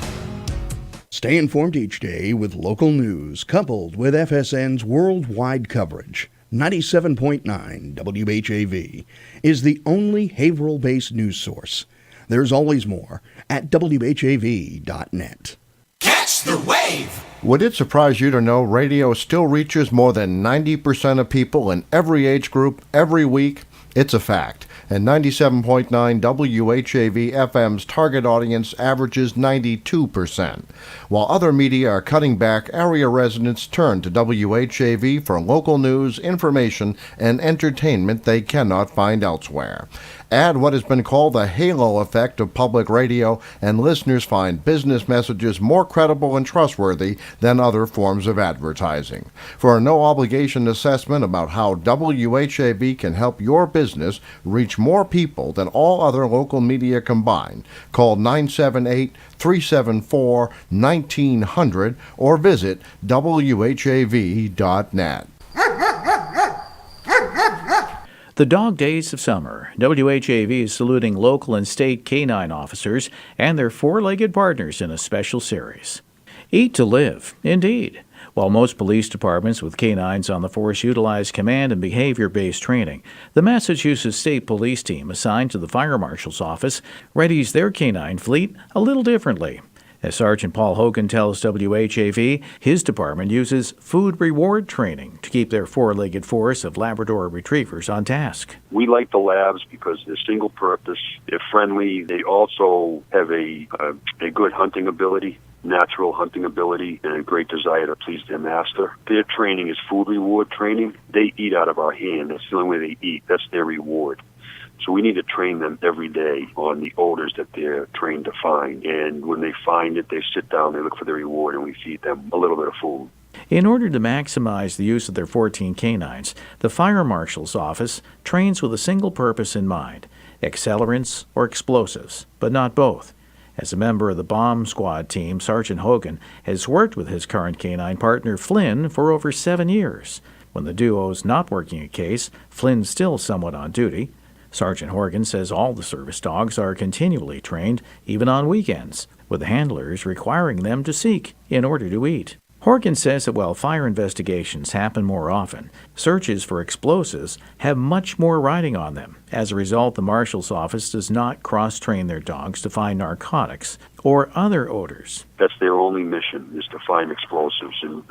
Stay informed each day with local news coupled with FSN's worldwide coverage. 97.9 WHAV is the only Haverhill-based news source. There's always more at WHAV.net. Catch the wave! Would it surprise you to know radio still reaches more than 90% of people in every age group every week? It's a fact. And 97.9 WHAV FM's target audience averages 92%. While other media are cutting back, area residents turn to WHAV for local news, information, and entertainment they cannot find elsewhere. Add what has been called the halo effect of public radio, and listeners find business messages more credible and trustworthy than other forms of advertising. For a no-obligation assessment about how WHAV can help your business reach more people than all other local media combined, call 978-374-1900 or visit WHAV.net. The dog days of summer, WHAV is saluting local and state canine officers and their four-legged partners in a special series. Eat to live, indeed. While most police departments with canines on the force utilize command and behavior-based training, the Massachusetts State Police team assigned to the Fire Marshal's office readies their canine fleet a little differently. As Sergeant Paul Hogan tells WHAV, his department uses food reward training to keep their four-legged force of Labrador retrievers on task. We like the labs because they're single purpose, they're friendly, they also have a good hunting ability, natural hunting ability, and a great desire to please their master. Their training is food reward training. They eat out of our hand. That's the only way they eat. That's their reward. So we need to train them every day on the odors that they're trained to find. And when they find it, they sit down, they look for their reward, and we feed them a little bit of food. In order to maximize the use of their 14 canines, the Fire Marshal's office trains with a single purpose in mind: accelerants or explosives, but not both. As a member of the bomb squad team, Sergeant Hogan has worked with his current canine partner, Flynn, for over 7 years. When the duo's not working a case, Flynn's still somewhat on duty. Sergeant Horgan says all the service dogs are continually trained, even on weekends, with the handlers requiring them to seek in order to eat. Horgan says that while fire investigations happen more often, searches for explosives have much more riding on them. As a result, the Marshal's office does not cross-train their dogs to find narcotics or other odors. That's their only mission, is to find explosives. And,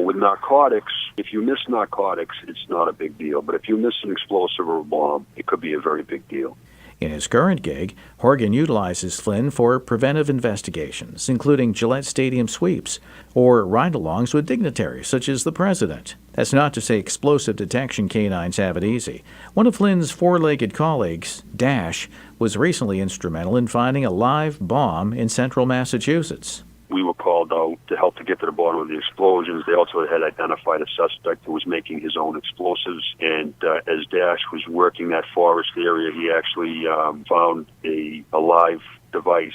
with narcotics, if you miss narcotics, it's not a big deal. But if you miss an explosive or a bomb, it could be a very big deal. In his current gig, Horgan utilizes Flynn for preventive investigations, including Gillette Stadium sweeps or ride-alongs with dignitaries such as the president. That's not to say explosive detection canines have it easy. One of Flynn's four-legged colleagues, Dash, was recently instrumental in finding a live bomb in central Massachusetts. We were called out to help to get to the bottom of the explosions. They also had identified a suspect who was making his own explosives. And as Dash was working that forest area, he actually found a live device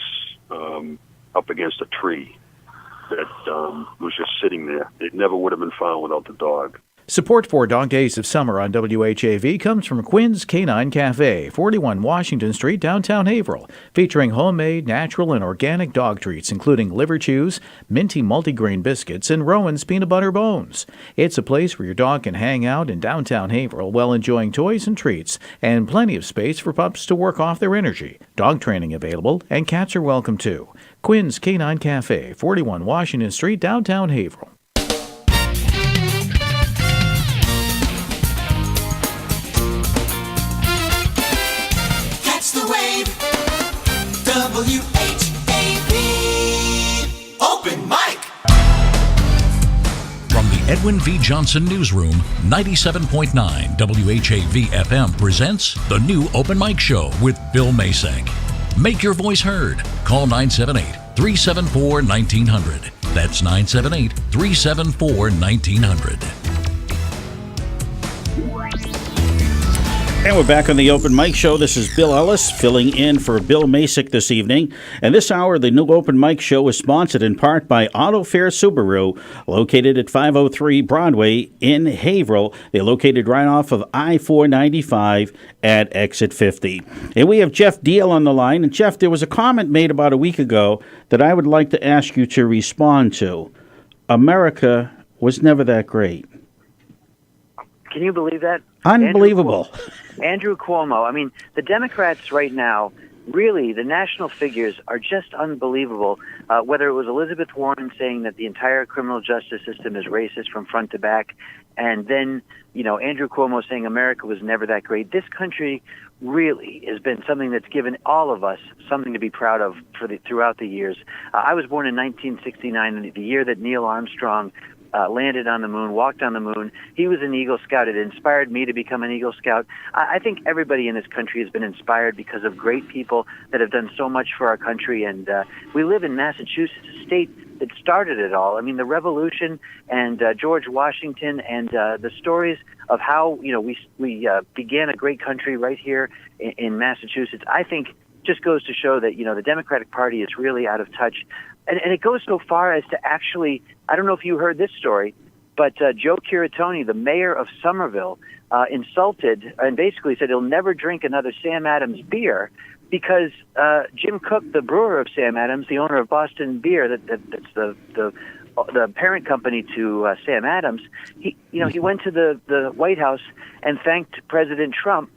up against a tree that was just sitting there. It never would have been found without the dog. Support for Dog Days of Summer on WHAV comes from Quinn's Canine Cafe, 41 Washington Street, downtown Haverhill, featuring homemade, natural, and organic dog treats, including liver chews, minty multigrain biscuits, and Rowan's peanut butter bones. It's a place where your dog can hang out in downtown Haverhill while enjoying toys and treats, and plenty of space for pups to work off their energy. Dog training available, and cats are welcome too. Quinn's Canine Cafe, 41 Washington Street, downtown Haverhill. WHAV Open Mic. From the Edwin V. Johnson Newsroom, 97.9 WHAV FM presents the new Open Mic Show with Bill Masek. Make your voice heard. Call 978-374-1900. That's 978-374-1900. And we're back on the Open Mic Show. This is Bill Ellis filling in for Bill Masek this evening. And this hour, the new Open Mic Show is sponsored in part by Auto Fair Subaru, located at 503 Broadway in Haverhill. They're located right off of I-495 at exit 50. And we have Geoff Diehl on the line. And Geoff, there was a comment made about a week ago that I would like to ask you to respond to. America was never that great. Can you believe that? Unbelievable. Andrew Cuomo. I mean, the Democrats right now, really, the national figures are just unbelievable. Whether it was Elizabeth Warren saying that the entire criminal justice system is racist from front to back, and then, Andrew Cuomo saying America was never that great. This country really has been something that's given all of us something to be proud of throughout the years. I was born in 1969, the year that Neil Armstrong landed on the moon, walked on the moon. He was an Eagle Scout. It inspired me to become an Eagle Scout. I think everybody in this country has been inspired because of great people that have done so much for our country. And we live in Massachusetts, a state that started it all. I mean, the Revolution and George Washington and the stories of how we began a great country right here in Massachusetts, I think just goes to show that the Democratic Party is really out of touch. And it goes so far as to actually, I don't know if you heard this story, but Joe Curatoni, the mayor of Somerville, insulted and basically said he'll never drink another Sam Adams beer because Jim Cook, the brewer of Sam Adams, the owner of Boston Beer, that's the parent company to Sam Adams, he went to the White House and thanked President Trump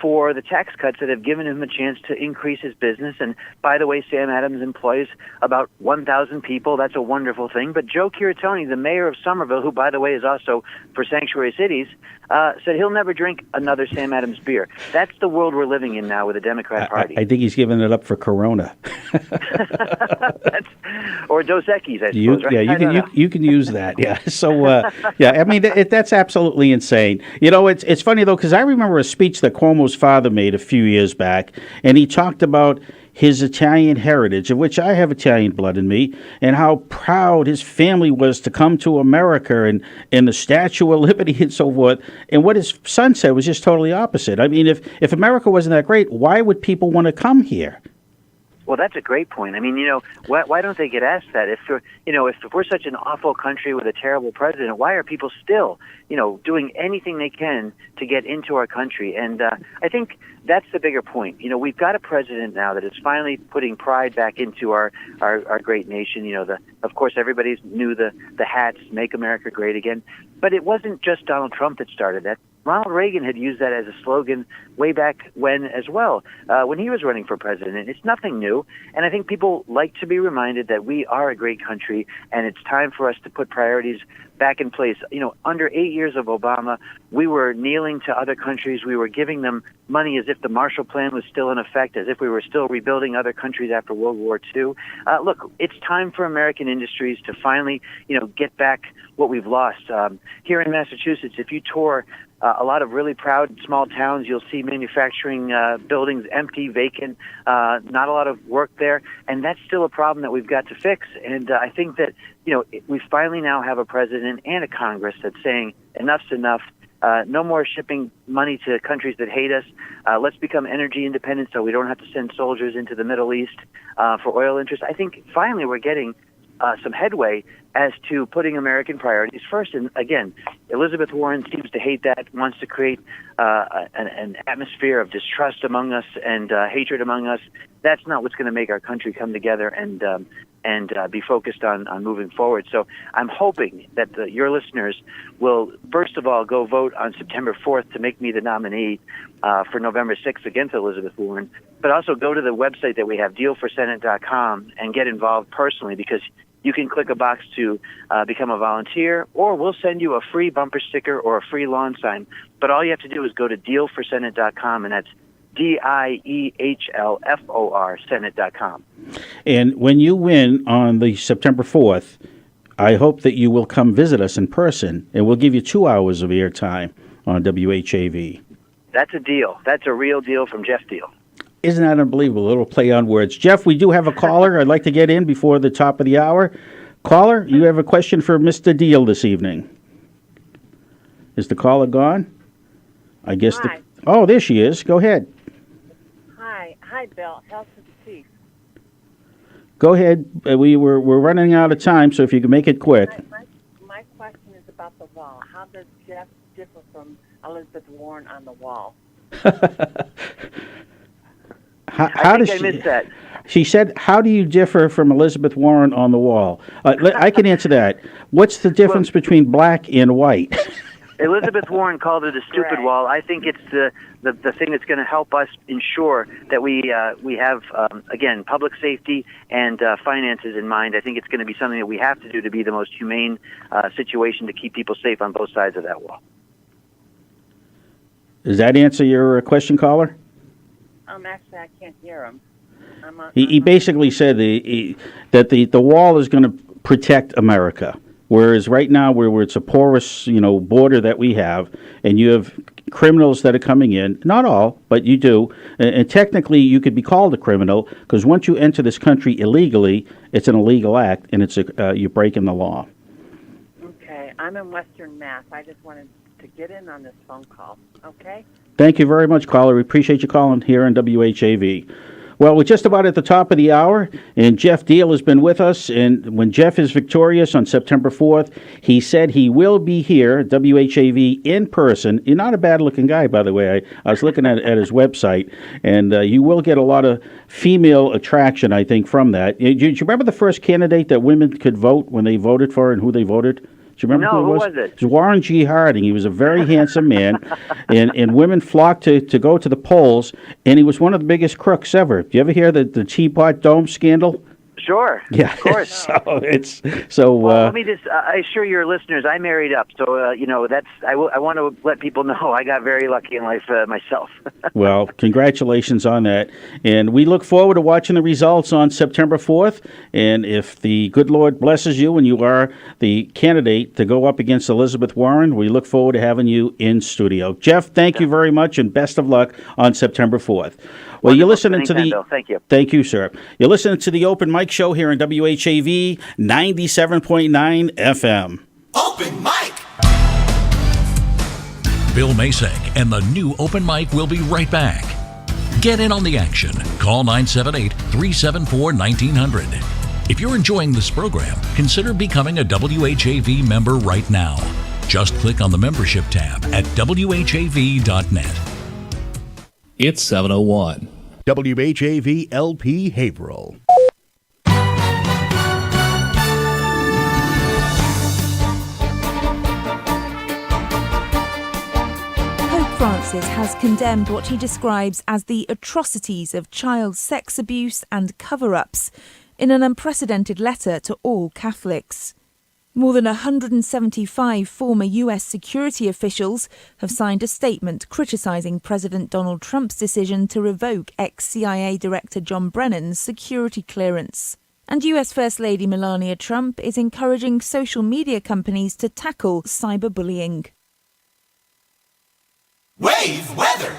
for the tax cuts that have given him a chance to increase his business. And by the way, Sam Adams employs about 1,000 people. That's a wonderful thing. But Joe Curatoni, the mayor of Somerville, who, by the way, is also for Sanctuary Cities, said he'll never drink another Sam Adams beer. That's the world we're living in now with the Democrat Party. I think he's giving it up for Corona. Or Dos Equis, I suppose, right? Yeah, you can use that. Yeah. So, I mean, that's absolutely insane. It's funny, though, because I remember a speech that Cuomo's father made a few years back, and he talked about his Italian heritage, of which I have Italian blood in me, and how proud his family was to come to America and the Statue of Liberty and so forth. And what his son said was just totally opposite. I mean, if America wasn't that great, why would people want to come here? Well, that's a great point. I mean, why don't they get asked that? If we're such an awful country with a terrible president, why are people still, doing anything they can to get into our country? And I think that's the bigger point. We've got a president now that is finally putting pride back into our great nation. Of course, everybody knew the hats, "Make America Great Again," but it wasn't just Donald Trump that started that. Ronald Reagan had used that as a slogan way back when as well, when he was running for president. It's nothing new, and I think people like to be reminded that we are a great country, and it's time for us to put priorities back in place. Under 8 years of Obama, we were kneeling to other countries. We were giving them money as if the Marshall Plan was still in effect, as if we were still rebuilding other countries after World War II. Look, it's time for American industries to finally, get back what we've lost. Here in Massachusetts, if you tour a lot of really proud small towns, you'll see manufacturing buildings empty, vacant, not a lot of work there, and that's still a problem that we've got to fix. And I think that, we finally now have a president and a Congress that's saying enough's enough. No more shipping money to countries that hate us. Let's become energy independent so we don't have to send soldiers into the Middle East for oil interests. I think finally we're getting some headway as to putting American priorities first. And again, Elizabeth Warren seems to hate that, wants to create an atmosphere of distrust among us and hatred among us. That's not what's going to make our country come together and be focused on moving forward. So I'm hoping that your listeners will, first of all, go vote on September 4th to make me the nominee for November 6th against Elizabeth Warren, but also go to the website that we have, dealforsenate.com, and get involved personally, because you can click a box to become a volunteer, or we'll send you a free bumper sticker or a free lawn sign. But all you have to do is go to dealforsenate.com, and that's DIEHLFOR Senate.com. And when you win on the September 4th, I hope that you will come visit us in person, and we'll give you 2 hours of airtime on WHAV. That's a deal. That's a real deal from Geoff Diehl. Isn't that unbelievable? A little play on words. Jeff, we do have a caller I'd like to get in before the top of the hour. Caller, you have a question for Mr. Diehl this evening. Is the caller gone? I guess. Hi. Oh, there she is. Go ahead. Hi, Bill. Health is chief. Go ahead. We're running out of time, so if you can make it quick. My question is about the wall. How does Jeff differ from Elizabeth Warren on the wall? How does I missed that. She said, how do you differ from Elizabeth Warren on the wall? I can answer that. What's the difference between black and white? Elizabeth Warren called it a stupid wall. I think it's the thing that's going to help us ensure that we have, again, public safety and finances in mind. I think it's going to be something that we have to do to be the most humane situation to keep people safe on both sides of that wall. Does that answer your question, caller? Actually, I can't hear him. He basically said that the wall is going to protect America, whereas right now where it's a porous border that we have, and you have criminals that are coming in. Not all, but you do, and technically you could be called a criminal because once you enter this country illegally, it's an illegal act, and it's you're breaking the law. Okay, I'm in Western Mass. I just wanted to get in on this phone call. Okay. Thank you very much, caller. We appreciate you calling here on WHAV. Well, we're just about at the top of the hour, and Geoff Diehl has been with us. And when Jeff is victorious on September 4th, he said he will be here, WHAV, in person. You're not a bad-looking guy, by the way. I was looking at his website, and you will get a lot of female attraction, I think, from that. Do you remember the first candidate that women could vote when they voted for and who they voted? Do you remember who it was? Who was it? It was Warren G. Harding. He was a very handsome man, and women flocked to go to the polls, and he was one of the biggest crooks ever. Do you ever hear the Teapot Dome scandal? Sure. Yeah, of course. Well, let me just I assure your listeners, I married up, so that's I want to let people know I got very lucky in life myself. Well, congratulations on that, and we look forward to watching the results on September 4th. And if the good Lord blesses you and you are the candidate to go up against Elizabeth Warren, we look forward to having you in studio. Jeff, thank you very much, and best of luck on September 4th. Well, you're listening to the... Thank you. Thank you, sir. You're listening to the Open Mic Show here on WHAV 97.9 FM. Open Mic! Bill Masek and the new Open Mic will be right back. Get in on the action. Call 978-374-1900. If you're enjoying this program, consider becoming a WHAV member right now. Just click on the membership tab at WHAV.net. It's 7:01. WHAV LP Haverhill. Pope Francis has condemned what he describes as the atrocities of child sex abuse and cover-ups in an unprecedented letter to all Catholics. More than 175 former U.S. security officials have signed a statement criticising President Donald Trump's decision to revoke ex-CIA Director John Brennan's security clearance. And U.S. First Lady Melania Trump is encouraging social media companies to tackle cyberbullying. Wave weather.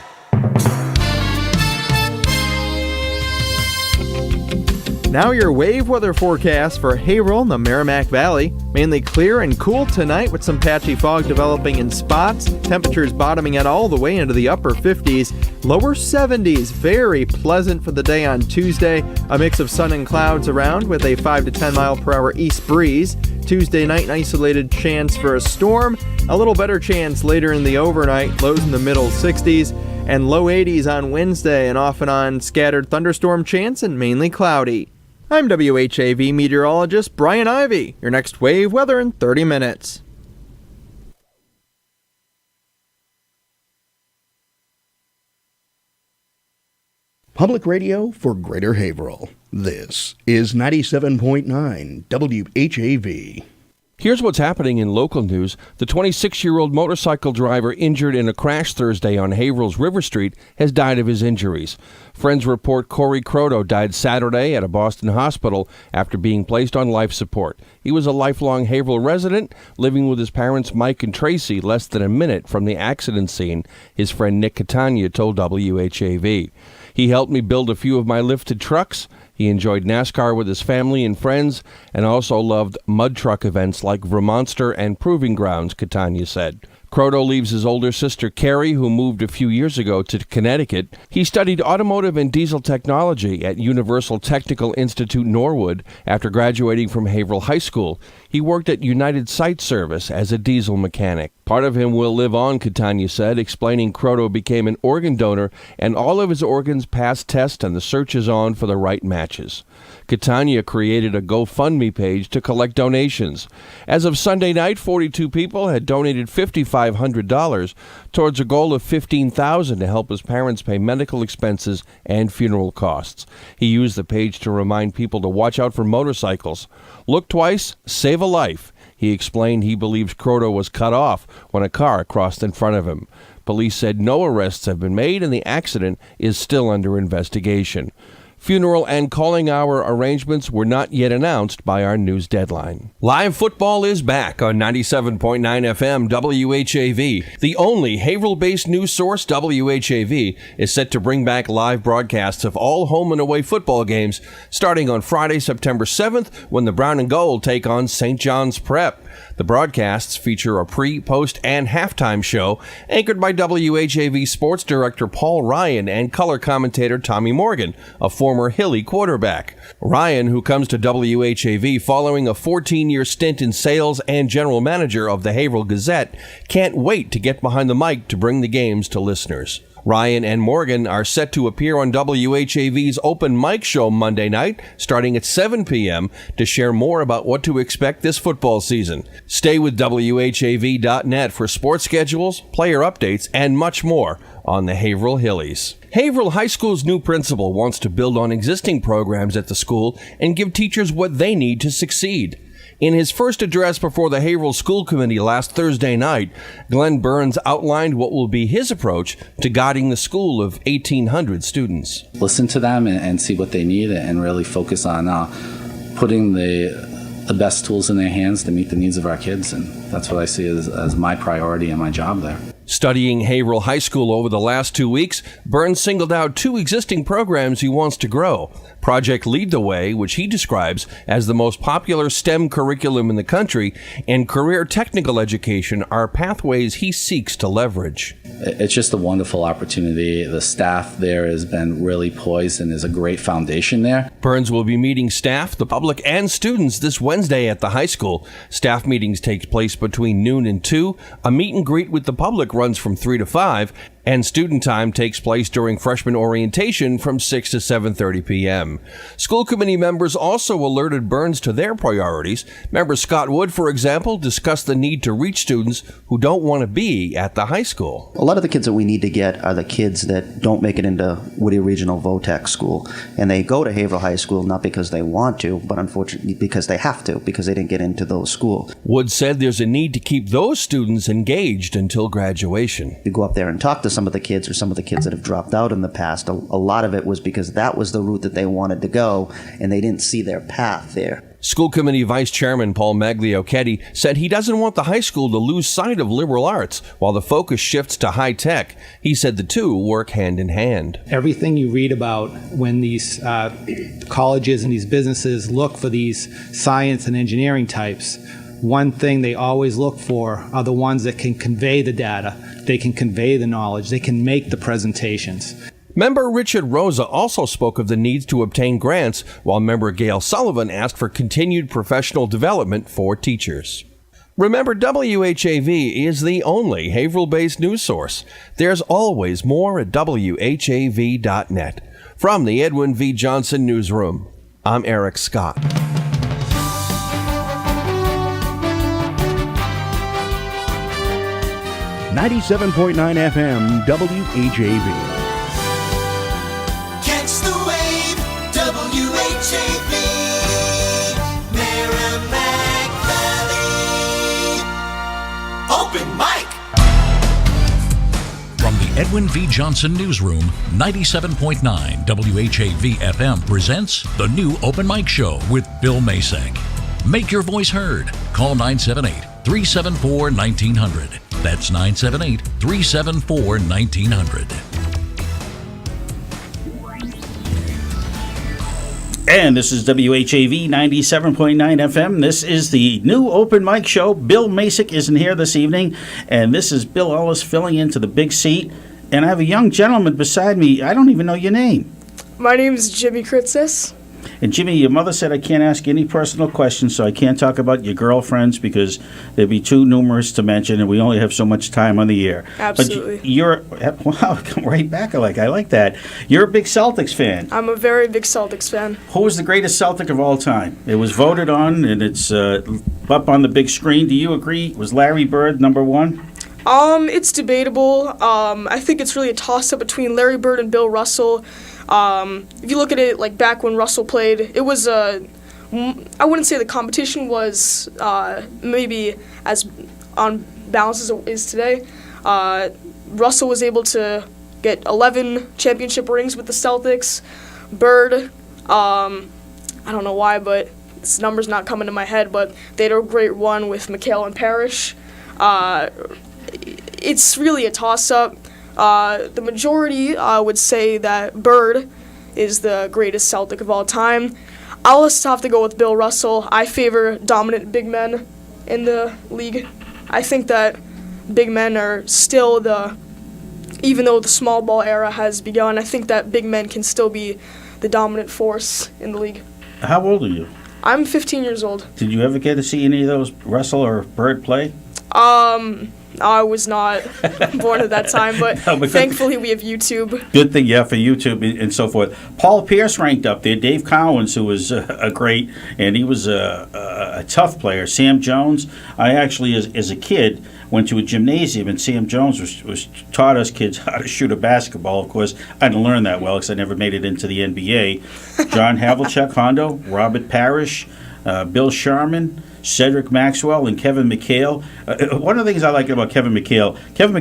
Now your WHAV weather forecast for Haverhill and the Merrimack Valley. Mainly clear and cool tonight with some patchy fog developing in spots. Temperatures bottoming out all the way into the upper 50s. Lower 70s. Very pleasant for the day on Tuesday. A mix of sun and clouds around with a 5 to 10 mile per hour east breeze. Tuesday night, an isolated chance for a storm. A little better chance later in the overnight. Lows in the middle 60s. And low 80s on Wednesday. And off and on scattered thunderstorm chance and mainly cloudy. I'm WHAV meteorologist Brian Ivy. Your next WAVE weather in 30 minutes. Public radio for Greater Haverhill. This is 97.9 WHAV. Here's what's happening in local news. The 26-year-old motorcycle driver injured in a crash Thursday on Haverhill's River Street has died of his injuries. Friends report Corey Croto died Saturday at a Boston hospital after being placed on life support. He was a lifelong Haverhill resident, living with his parents Mike and Tracy less than a minute from the accident scene, his friend Nick Catania told WHAV. He helped me build a few of my lifted trucks. He enjoyed NASCAR with his family and friends and also loved mud truck events like Vermonster and Proving Grounds, Catania said. Croto leaves his older sister Carrie, who moved a few years ago to Connecticut. He studied automotive and diesel technology at Universal Technical Institute Norwood after graduating from Haverhill High School. He worked at United Site Service as a diesel mechanic. Part of him will live on, Catania said, explaining Croto became an organ donor and all of his organs passed tests and the search is on for the right matches. Catania created a GoFundMe page to collect donations. As of Sunday night, 42 people had donated $5,500 towards a goal of $15,000 to help his parents pay medical expenses and funeral costs. He used the page to remind people to watch out for motorcycles. Look twice, save a life. He explained he believes Croto was cut off when a car crossed in front of him. Police said no arrests have been made and the accident is still under investigation. Funeral and calling hour arrangements were not yet announced by our news deadline. Live football is back on 97.9 FM WHAV. The only Haverhill-based news source, WHAV, is set to bring back live broadcasts of all home and away football games starting on Friday, September 7th, when the Brown and Gold take on St. John's Prep. The broadcasts feature a pre, post, and halftime show anchored by WHAV sports director Paul Ryan and color commentator Tommy Morgan, a former Hilly quarterback. Ryan, who comes to WHAV following a 14-year stint in sales and general manager of the Haverhill Gazette, can't wait to get behind the mic to bring the games to listeners. Ryan and Morgan are set to appear on WHAV's Open Mic Show Monday night, starting at 7 p.m., to share more about what to expect this football season. Stay with WHAV.net for sports schedules, player updates, and much more on the Haverhill Hillies. Haverhill High School's new principal wants to build on existing programs at the school and give teachers what they need to succeed. In his first address before the Haverhill School Committee last Thursday night, Glenn Burns outlined what will be his approach to guiding the school of 1,800 students. Listen to them and see what they need and really focus on putting the best tools in their hands to meet the needs of our kids. And that's what I see as my priority and my job there. Studying Haverhill High School over the last 2 weeks, Burns singled out 2 existing programs he wants to grow. Project Lead the Way, which he describes as the most popular STEM curriculum in the country, and Career Technical Education are pathways he seeks to leverage. It's just a wonderful opportunity. The staff there has been really poised and is a great foundation there. Burns will be meeting staff, the public, and students this Wednesday at the high school. Staff meetings take place between noon and 2. A meet and greet with the public runs from 3 to 5, and student time takes place during freshman orientation from 6 to 7:30 p.m. School committee members also alerted Burns to their priorities. Member Scott Wood, for example, discussed the need to reach students who don't want to be at the high school. A lot of the kids that we need to get are the kids that don't make it into Whittier Regional VOTEC school. And they go to Haverhill High School not because they want to, but unfortunately because they have to, because they didn't get into those schools. Wood said there's a need to keep those students engaged until graduation. You go up there and talk to some of the kids or some of the kids that have dropped out in the past. A lot of it was because that was the route that they wanted to go and they didn't see their path there. School Committee Vice Chairman Paul Magliochetti said he doesn't want the high school to lose sight of liberal arts while the focus shifts to high tech. He said the two work hand in hand. Everything you read about when these colleges and these businesses look for these science and engineering types, one thing they always look for are the ones that can convey the data, they can convey the knowledge, they can make the presentations. Member Richard Rosa also spoke of the needs to obtain grants, while member Gail Sullivan asked for continued professional development for teachers. Remember, WHAV is the only Haverhill-based news source. There's always more at WHAV.net. From the Edwin V. Johnson Newsroom, I'm Eric Scott. 97.9 FM WHAV. Catch the wave, WHAV, Merrimack Valley. Open mic. From the Edwin V. Johnson Newsroom, 97.9 WHAV FM presents the new Open Mic Show with Bill Masek. Make your voice heard. Call 978-374-1900. That's 978-374-1900. And this is WHAV 97.9 FM. This is the new Open Mic Show. Bill Masek isn't here this evening, and this is Bill Ellis filling into the big seat. And I have a young gentleman beside me. I don't even know your name. My name is Jimmy Kritzis. And Jimmy, your mother said I can't ask any personal questions, so I can't talk about your girlfriends because they'd be too numerous to mention, and we only have so much time on the air. Absolutely. But you're, wow, come right back. I like that. You're a big Celtics fan. I'm a very big Celtics fan. Who was the greatest Celtic of all time? It was voted on, and it's up on the big screen. Do you agree? Was Larry Bird number one? It's debatable. I think it's really a toss-up between Larry Bird and Bill Russell. If you look at it, like back when Russell played, it was I wouldn't say the competition was maybe as on balance as it is today. Russell was able to get 11 championship rings with the Celtics. Bird, I don't know why, but this number's not coming to my head, but they had a great run with McHale and Parrish. It's really a toss-up. The majority would say that Bird is the greatest Celtic of all time. I'll just have to go with Bill Russell. I favor dominant big men in the league. I think that big men are still even though the small ball era has begun, I think that big men can still be the dominant force in the league. How old are you? I'm 15 years old. Did you ever get to see any of those Russell or Bird play? I was not born at that time, but thankfully we have YouTube. Good thing, yeah, for YouTube and so forth. Paul Pierce ranked up there. Dave Cowens, who was a great, and he was a tough player. Sam Jones, I actually, as a kid, went to a gymnasium, and Sam Jones was taught us kids how to shoot a basketball. Of course, I didn't learn that well because I never made it into the NBA. John Havlicek, Hondo, Robert Parrish, Bill Sharman, Cedric Maxwell, and Kevin McHale. One of the things I like about Kevin McHale had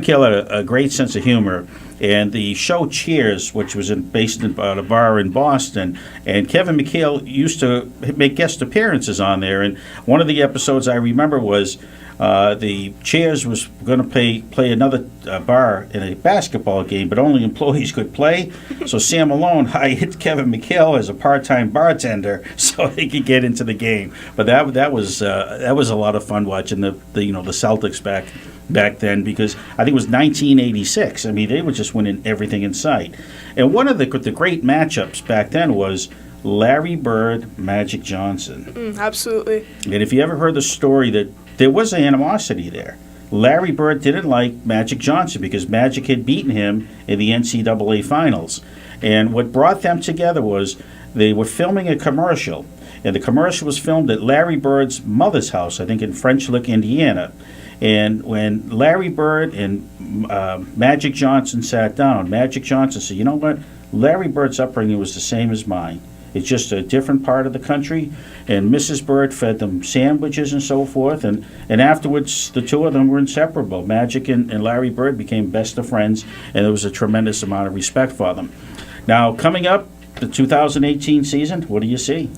a great sense of humor. And the show Cheers, which was based in a bar in Boston, and Kevin McHale used to make guest appearances on there. And one of the episodes I remember was the Cheers was going to play another bar in a basketball game, but only employees could play. So Sam Malone hired Kevin McHale as a part-time bartender so he could get into the game. But that was a lot of fun watching the Celtics back then, because I think it was 1986. I mean, they were just winning everything in sight. And one of the great matchups back then was Larry Bird, Magic Johnson. Absolutely. And if you ever heard the story that there was animosity there. Larry Bird didn't like Magic Johnson because Magic had beaten him in the NCAA finals. And what brought them together was they were filming a commercial. And the commercial was filmed at Larry Bird's mother's house, I think in French Lick, Indiana. And when Larry Bird and Magic Johnson sat down, Magic Johnson said, you know what? Larry Bird's upbringing was the same as mine. It's just a different part of the country. And Mrs. Bird fed them sandwiches and so forth. And afterwards, the two of them were inseparable. Magic and Larry Bird became best of friends, and there was a tremendous amount of respect for them. Now, coming up, the 2018 season, what do you see?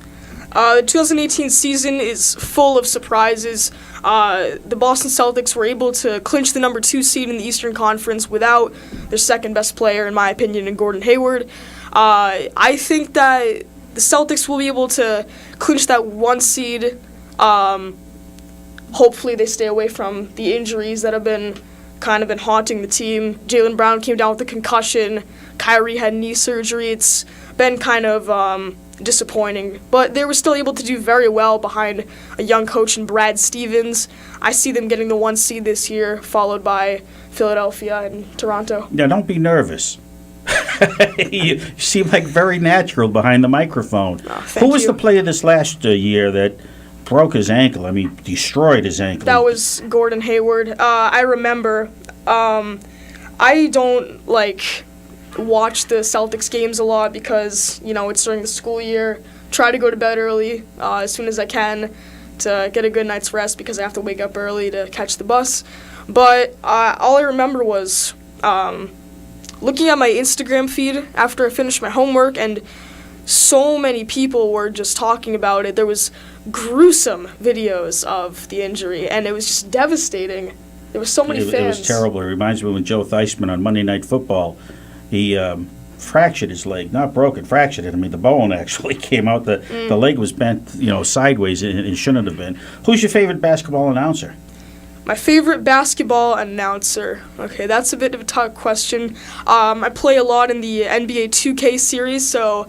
The 2018 season is full of surprises. The Boston Celtics were able to clinch the number 2 seed in the Eastern Conference without their second best player, in my opinion, in Gordon Hayward. I think that the Celtics will be able to clinch that 1 seed. Hopefully they stay away from the injuries that have been haunting the team. Jaylen Brown came down with a concussion. Kyrie had knee surgery. It's been kind of disappointing, but they were still able to do very well behind a young coach in Brad Stevens. I see them getting the 1 seed this year, followed by Philadelphia and Toronto. Now, don't be nervous. You seem like very natural behind the microphone. Who was the player this last year that broke his ankle? I mean, destroyed his ankle. That was Gordon Hayward. I remember. I don't watch the Celtics games a lot because, it's during the school year. Try to go to bed early as soon as I can to get a good night's rest because I have to wake up early to catch the bus. But all I remember was looking at my Instagram feed after I finished my homework, and so many people were just talking about it. There was gruesome videos of the injury, and it was just devastating. There were so many fans. It was terrible. It reminds me when Joe Theismann on Monday Night Football, he fractured his leg. Not broken, fractured it. I mean, the bone actually came out. The leg was bent, sideways, and it shouldn't have been. Who's your favorite basketball announcer? My favorite basketball announcer. Okay, that's a bit of a tough question. I play a lot in the NBA 2K series, so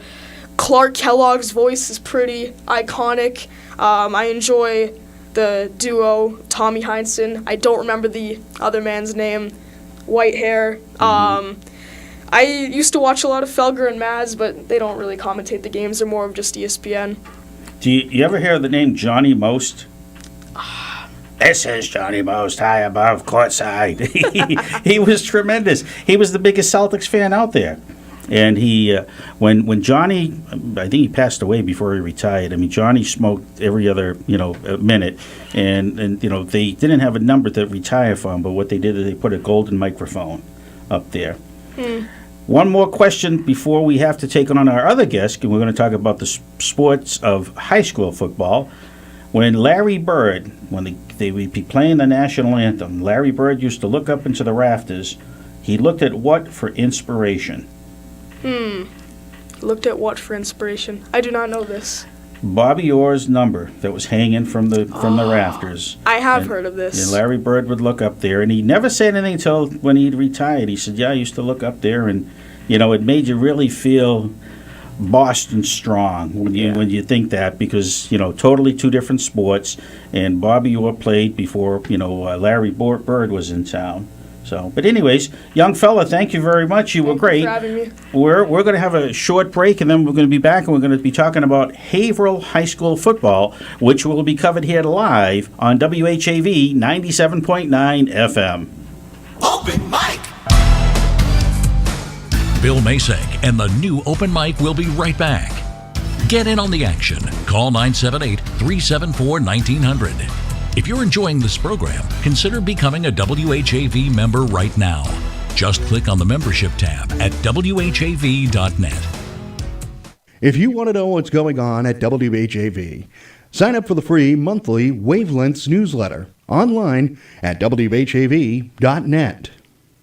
Clark Kellogg's voice is pretty iconic. I enjoy the duo Tommy Heinsohn. I don't remember the other man's name. White hair. I used to watch a lot of Felger and Maz, but they don't really commentate the games. They're more of just ESPN. Do you ever hear the name Johnny Most? This is Johnny Most, high above courtside. He was tremendous. He was the biggest Celtics fan out there. And he, when Johnny, I think he passed away before he retired. I mean, Johnny smoked every other, minute. And they didn't have a number to retire from, but what they did is they put a golden microphone up there. One more question before we have to take on our other guest, and we're going to talk about the sports of high school football. When Larry Bird, when they would be playing the national anthem, Larry Bird used to look up into the rafters. He looked at what for inspiration? Looked at what for inspiration? I do not know this. Bobby Orr's number that was hanging from the rafters. I have heard of this. And Larry Bird would look up there, and he never said anything until when he retired. He said, "Yeah, I used to look up there, and it made you really feel Boston strong when you think that, because totally two different sports, and Bobby Orr played before Larry Bird was in town." So, but anyways, young fella, thank you very much. You were great. Thank you for having me. We're going to have a short break, and then we're going to be back, and we're going to be talking about Haverhill High School football, which will be covered here live on WHAV 97.9 FM. Open mic. Bill Masek and the new Open Mic will be right back. Get in on the action. Call 978-374-1900. If you're enjoying this program, consider becoming a WHAV member right now. Just click on the membership tab at WHAV.net. If you want to know what's going on at WHAV, sign up for the free monthly Wavelengths newsletter online at WHAV.net.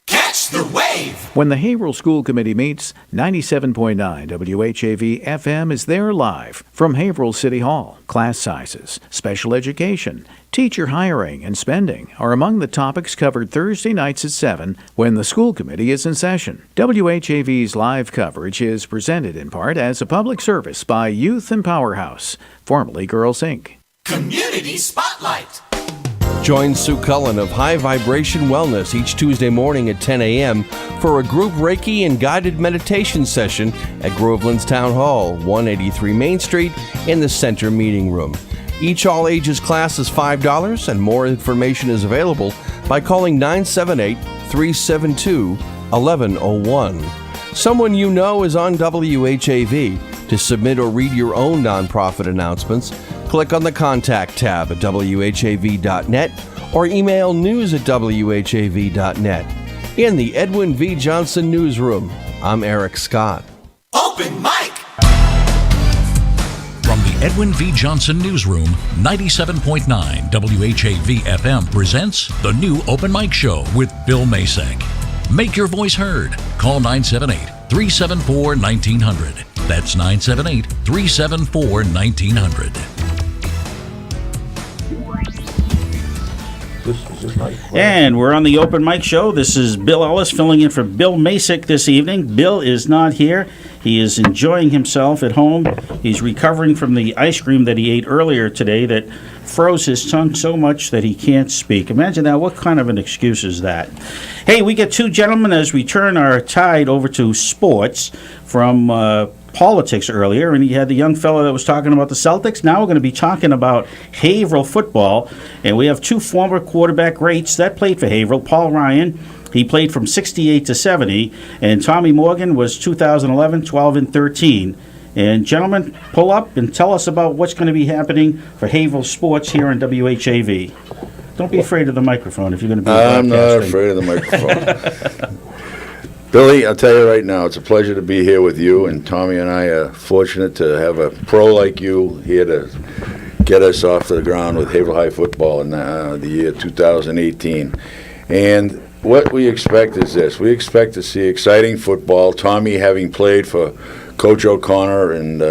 Catch the wave. When the Haverhill School Committee meets, 97.9 WHAV FM is there live from Haverhill City Hall. Class sizes, special education, teacher hiring, and spending are among the topics covered Thursday nights at 7 when the school committee is in session. WHAV's live coverage is presented in part as a public service by Youth and Powerhouse, formerly Girls Inc. Community Spotlight. Join Sue Cullen of High Vibration Wellness each Tuesday morning at 10 a.m. for a group Reiki and guided meditation session at Groveland's Town Hall, 183 Main Street in the Center Meeting Room. Each all-ages class is $5, and more information is available by calling 978-372-1101. Someone you know is on WHAV. To submit or read your own nonprofit announcements, click on the Contact tab at WHAV.net or email news@WHAV.net. In the Edwin V. Johnson Newsroom, I'm Eric Scott. Open mic. From the Edwin V. Johnson Newsroom, 97.9 WHAV FM presents the new Open Mic Show with Bill Masek. Make your voice heard. Call 978-374-1900. That's 978-374-1900. And we're on the Open Mic Show. This is Bill Ellis filling in for Bill Masek this evening. Bill is not here. He is enjoying himself at home. He's recovering from the ice cream that he ate earlier today that froze his tongue so much that he can't speak. Imagine that. What kind of an excuse is that? Hey, we get two gentlemen as we turn our tide over to sports from politics earlier, and he had the young fellow that was talking about the Celtics. Now we're going to be talking about Haverhill football, and we have two former quarterback greats that played for Haverhill. Paul Ryan, he played from 68 to 70, and Tommy Morgan was 2011, 12, and 13. And gentlemen, pull up and tell us about what's going to be happening for Haverhill sports here on WHAV. Don't be afraid of the microphone if you're going to be I'm not afraid of the microphone. Billy, I'll tell you right now, it's a pleasure to be here with you, and Tommy and I are fortunate to have a pro like you here to get us off the ground with Haverhill High football in the year 2018. And what we expect is this. We expect to see exciting football. Tommy, having played for Coach O'Connor and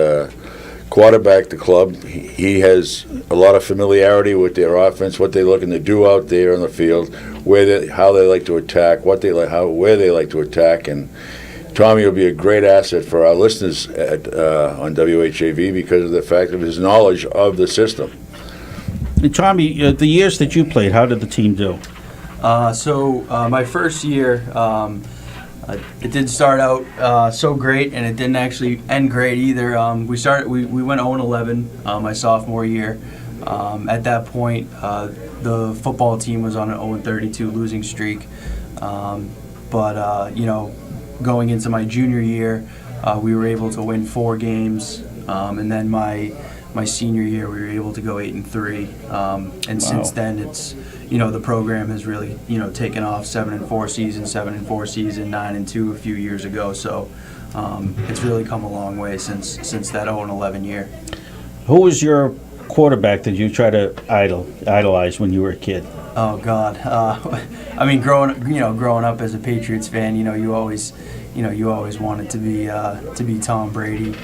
quarterback the club, he has a lot of familiarity with their offense, what they're looking to do out there on the field, how they like to attack, where they like to attack, and Tommy will be a great asset for our listeners on WHAV because of the fact of his knowledge of the system. And Tommy, the years that you played, how did the team do? My first year, it did start out so great, and it didn't actually end great either. We went 0-11 my sophomore year. At that point, the football team was on an 0-32 losing streak. Going into my junior year, we were able to win 4 games, and then my senior year we were able to go 8-3. And since then, it's the program has really taken off. 7-4 season, 7-4 season, 9-2 a few years ago. So it's really come a long way since that 0-11 year. Who was your quarterback that you try to idolize when you were a kid? Oh God, growing up as a Patriots fan, you always wanted to be Tom Brady.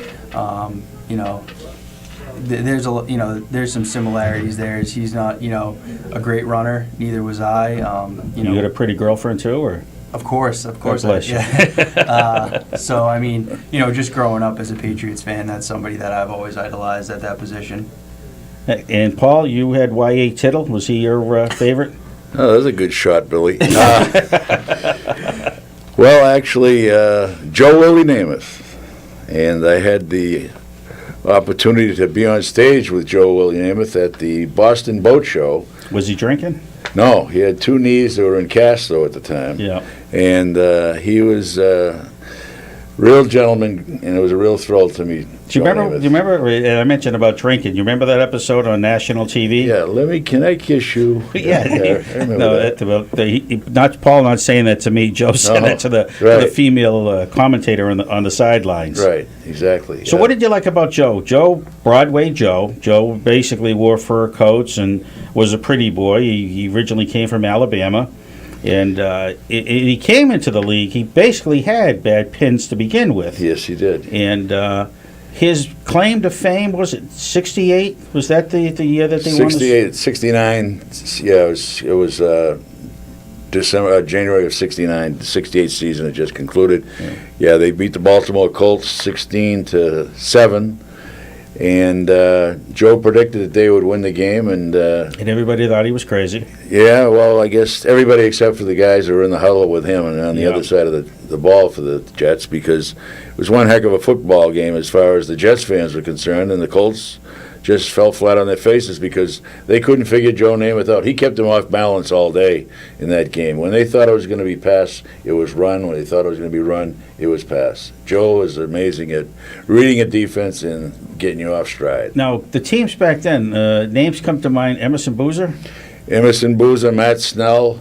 There's some similarities there. He's not a great runner. Neither was I. You got a pretty girlfriend too, or? Of course. Bless you. Just growing up as a Patriots fan, that's somebody that I've always idolized at that position. And Paul, you had Y.A. Tittle. Was he your favorite? Oh, that's a good shot, Billy. Well, actually, Joe Willie Namath. And I had the opportunity to be on stage with Joe Willie Namath at the Boston Boat Show. Was he drinking? No, he had 2 knees that were in cast, though, at the time. Yeah. And he was real gentleman, and it was a real thrill to meet. Do you remember? I mentioned about drinking. You remember that episode on national TV? Yeah. Can I kiss you? Yeah. I remember that. Not Paul. Not saying that to me. Joe said that to the female commentator on the sidelines. Right. Exactly. So, what did you like about Joe? Broadway Joe. Joe basically wore fur coats and was a pretty boy. He originally came from Alabama. And he came into the league, he basically had bad pins to begin with. Yes, he did. And his claim to fame, was it 68? Was that the year that they won? 68, 69. Yeah, it was January of 69. The 68 season had just concluded. Yeah, they beat the Baltimore Colts 16-7. And Joe predicted that they would win the game, and everybody thought he was crazy. Yeah, well, I guess everybody except for the guys who were in the huddle with him and on the other side of the ball for the Jets, because it was one heck of a football game as far as the Jets fans were concerned, and the Colts just fell flat on their faces because they couldn't figure Joe Namath out. He kept them off balance all day in that game. When they thought it was going to be pass, it was run. When they thought it was going to be run, it was pass. Joe is amazing at reading a defense and getting you off stride. Now, the teams back then, names come to mind: Emerson Boozer, Matt Snell,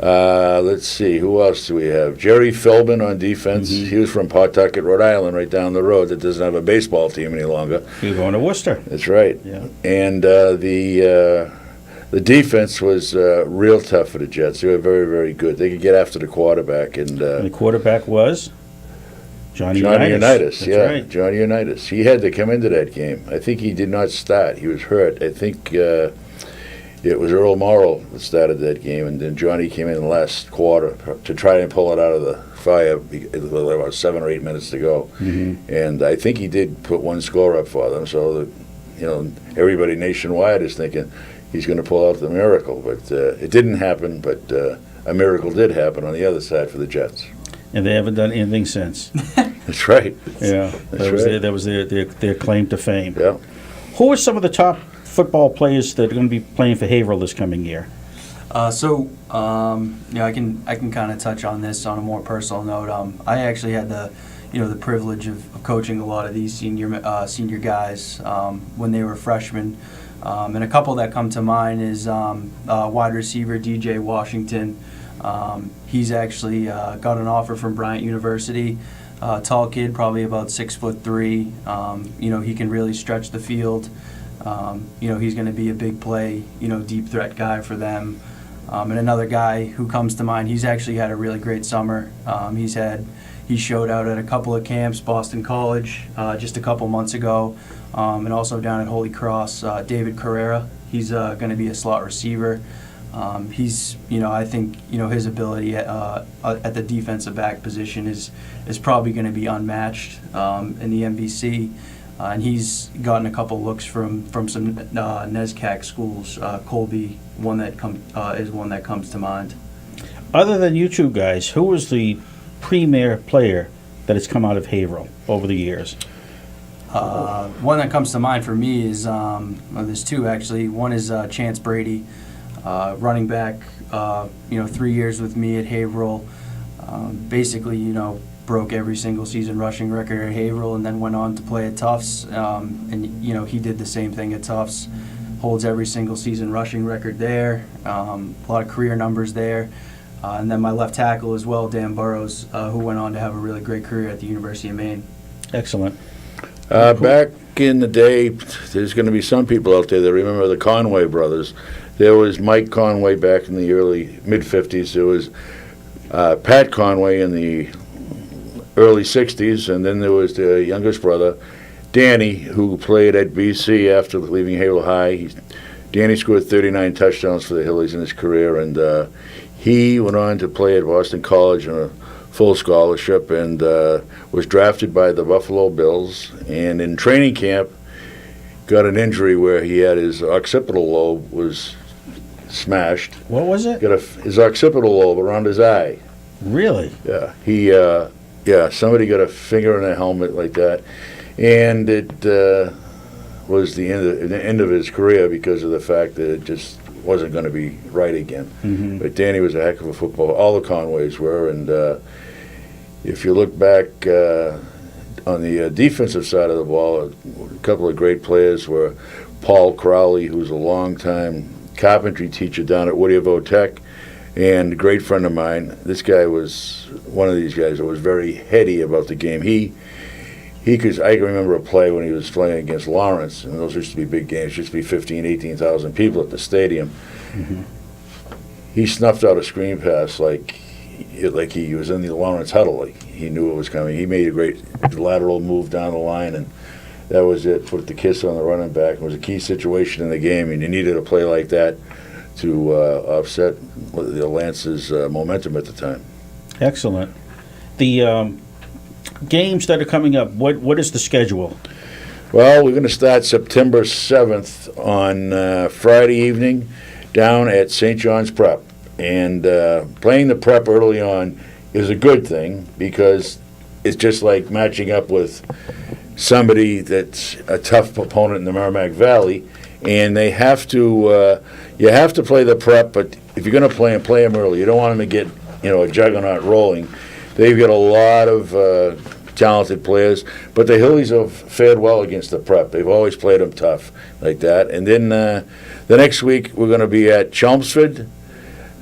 Let's see, who else do we have? Jerry Philbin on defense. He was from Pawtucket, Rhode Island, right down the road. That doesn't have a baseball team any longer. You're going to Worcester. That's right. Yeah. And the defense was real tough for the Jets. They were very, very good. They could get after the quarterback. And the quarterback was Johnny Unitas. That's Yeah, right. Johnny Unitas. He had to come into that game. I think he did not start. He was hurt. I think it was Earl Morrow that started that game, and then Johnny came in the last quarter to try and pull it out of the fire. There were about 7 or 8 minutes to go, and I think he did put one score up for them. So that, everybody nationwide is thinking he's going to pull out the miracle, but it didn't happen. But a miracle did happen on the other side for the Jets. And they haven't done anything since. That's right. Yeah, that was their claim to fame. Yeah. Who are some of the top football players that are going to be playing for Haverhill this coming year? I can kind of touch on this on a more personal note. I actually had the privilege of coaching a lot of these senior guys when they were freshmen. And a couple that come to mind is wide receiver DJ Washington. He's actually got an offer from Bryant University. Tall kid, probably about 6'3". He can really stretch the field. He's going to be a big play, deep threat guy for them. And another guy who comes to mind, he's actually had a really great summer. He showed out at a couple of camps, Boston College, just a couple months ago, and also down at Holy Cross. David Carrera, he's going to be a slot receiver. I think his ability at the defensive back position is probably going to be unmatched in the MVC. And he's gotten a couple looks from some NESCAC schools. Colby, is one that comes to mind. Other than you two guys, who was the premier player that has come out of Haverhill over the years? One that comes to mind for me is there's two actually. One is Chance Brady, running back. 3 years with me at Haverhill. Basically, broke every single season rushing record at Haverhill, and then went on to play at Tufts. He did the same thing at Tufts. Holds every single season rushing record there. A lot of career numbers there. And then my left tackle as well, Dan Burrows, who went on to have a really great career at the University of Maine. Excellent. Back in the day, there's going to be some people out there that remember the Conway brothers. There was Mike Conway back in the early mid-'50s. There was Pat Conway in the early 60s, and then there was the youngest brother, Danny, who played at BC after leaving Haverhill High. Danny scored 39 touchdowns for the Hillies in his career, and he went on to play at Boston College on a full scholarship and was drafted by the Buffalo Bills, and in training camp got an injury where he had his occipital lobe was smashed. What was it? His occipital lobe around his eye. Really? Yeah. Somebody got a finger in a helmet like that, and it was the end of his career because of the fact that it just wasn't going to be right again. Mm-hmm. But Danny was a heck of a footballer. All the Conways were, and if you look back on the defensive side of the ball, a couple of great players were Paul Crowley, who's a longtime carpentry teacher down at Woodierville Tech, and a great friend of mine. This guy was one of these guys that was very heady about the game. I can remember a play when he was playing against Lawrence, and those used to be big games, used to be 15,000, 18,000 people at the stadium. Mm-hmm. He snuffed out a screen pass like he was in the Lawrence huddle. Like he knew it was coming. He made a great lateral move down the line, and that was it. Put the kiss on the running back. It was a key situation in the game, and you needed a play like that to offset the Lance's momentum at the time. Excellent. The games that are coming up, what is the schedule? Well, we're going to start September 7th on Friday evening down at St. John's Prep. And playing the Prep early on is a good thing because it's just like matching up with somebody that's a tough opponent in the Merrimack Valley. And they have to, you have to play the Prep, but if you're going to play them early. You don't want them to get, a juggernaut rolling. They've got a lot of talented players, but the Hillies have fared well against the Prep. They've always played them tough like that. And then the next week we're going to be at Chelmsford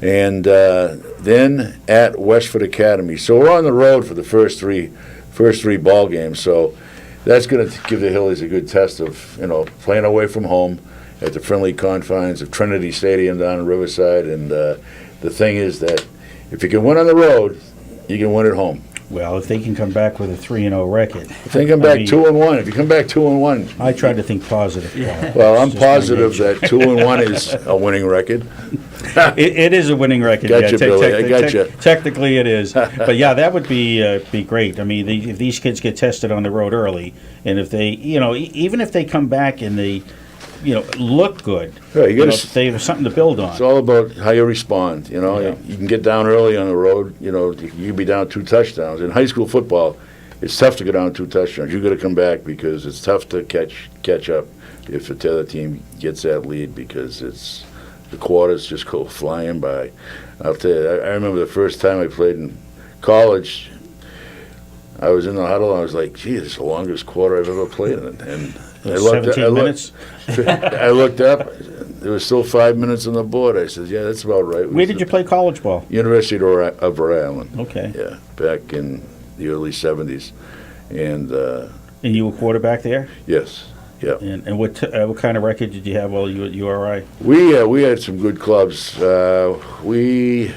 and then at Westford Academy. So we're on the road for the first three ball games. So that's going to give the Hillies a good test of, playing away from home at the friendly confines of Trinity Stadium down in Riverside. And the thing is that if you can win on the road, you can win at home. Well, if they can come back with a 3-0 record. If they come back 2-1, if you come back 2-1. I try to think positive. Yeah. Well, I'm positive that 2-1 is a winning record. It is a winning record. Gotcha, Billy. I gotcha. Technically, it is. But yeah, that would be great. I mean, if these kids get tested on the road early, and if they, even if they come back and they, look good, yeah, they have something to build on. It's all about how you respond. You can get down early on the road. You can be down 2 touchdowns. In high school football, it's tough to go down 2 touchdowns. You got to come back because it's tough to catch up if the other team gets that lead because the quarters just go flying by. I'll tell you, I remember the first time I played in college. I was in the huddle and I was like, "Gee, this is the longest quarter I've ever played in." And I looked, 17 minutes. I looked up. There was still 5 minutes on the board. I said, "Yeah, that's about right." Where did you play college ball? University of Rhode Island. Okay. Yeah, back in the early '70s, and you were quarterback there? Yes. Yeah. And what kind of record did you have while you were at URI? We had some good clubs. We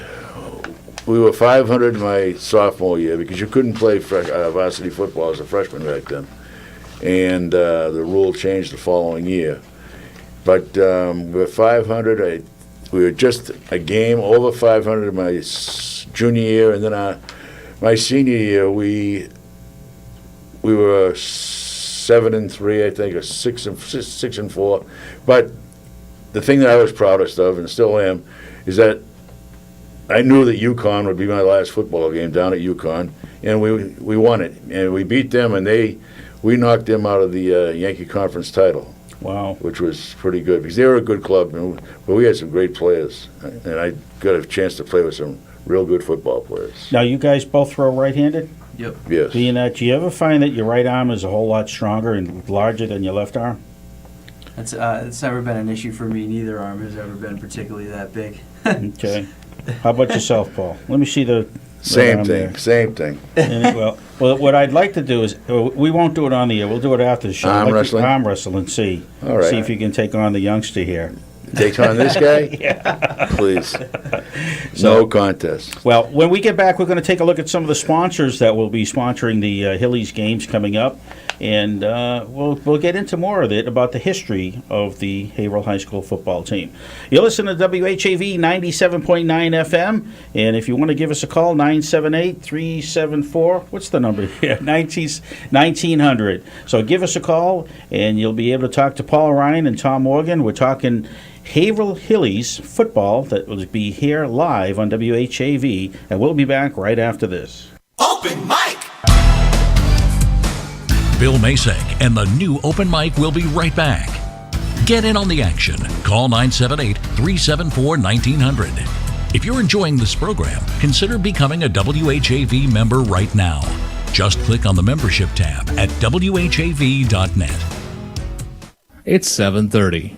were 500 my sophomore year because you couldn't play varsity football as a freshman back then. And the rule changed the following year. But we were 500. We were just a game over 500 my junior year, and then my senior year we were 7-3, I think, or 6-4. But the thing that I was proudest of, and still am, is that I knew that UConn would be my last football game down at UConn, and we won it, and we beat them, and we knocked them out of the Yankee Conference title. Wow. Which was pretty good because they were a good club, but we had some great players, and I got a chance to play with some real good football players. Now, you guys both throw right-handed? Yep. Yes. Being that, do you ever find that your right arm is a whole lot stronger and larger than your left arm? It's never been an issue for me. Neither arm has ever been particularly that big. Okay. How about yourself, Paul? Let me see the same thing. Well, what I'd like to do is we won't do it on the air. We'll do it after the show. Arm wrestling. Arm wrestle and see. All right. See if you can take on the youngster here. Take on this guy? Yeah. Please. No contest. Well, when we get back, we're going to take a look at some of the sponsors that will be sponsoring the Hillies games coming up. And we'll get into more of it about the history of the Haverhill High School football team. You're listening to WHAV 97.9 FM. And if you want to give us a call, 978-374, what's the number here? 1900. So give us a call, and you'll be able to talk to Paul Ryan and Tom Morgan. We're talking Haverhill Hillies football that will be here live on WHAV. And we'll be back right after this. Open mic! Bill Masek and the new Open Mic will be right back. Get in on the action. Call 978-374-1900. If you're enjoying this program, consider becoming a WHAV member right now. Just click on the membership tab at whav.net. It's 7:30.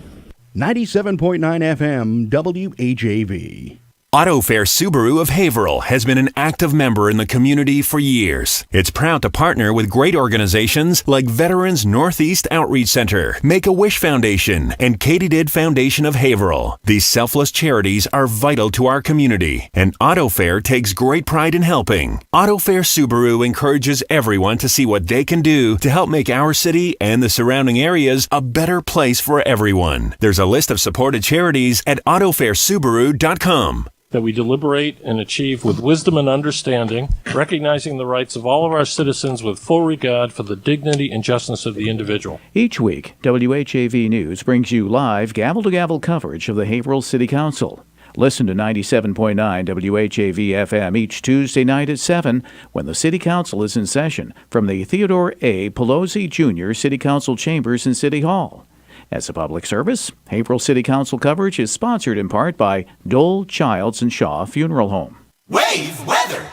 97.9 FM WHAV. AutoFair Subaru of Haverhill has been an active member in the community for years. It's proud to partner with great organizations like Veterans Northeast Outreach Center, Make-A-Wish Foundation, and Katydid Foundation of Haverhill. These selfless charities are vital to our community, and AutoFair takes great pride in helping. AutoFair Subaru encourages everyone to see what they can do to help make our city and the surrounding areas a better place for everyone. There's a list of supported charities at autofairsubaru.com. That we deliberate and achieve with wisdom and understanding, recognizing the rights of all of our citizens with full regard for the dignity and justice of the individual. Each week, WHAV News brings you live gavel-to-gavel coverage of the Haverhill City Council. Listen to 97.9 WHAV FM each Tuesday night at 7 when the City Council is in session from the Theodore A. Pelosi Jr. City Council Chambers in City Hall. As a public service, Haverhill City Council coverage is sponsored in part by Dole, Childs, and Shaw Funeral Home. Wave weather.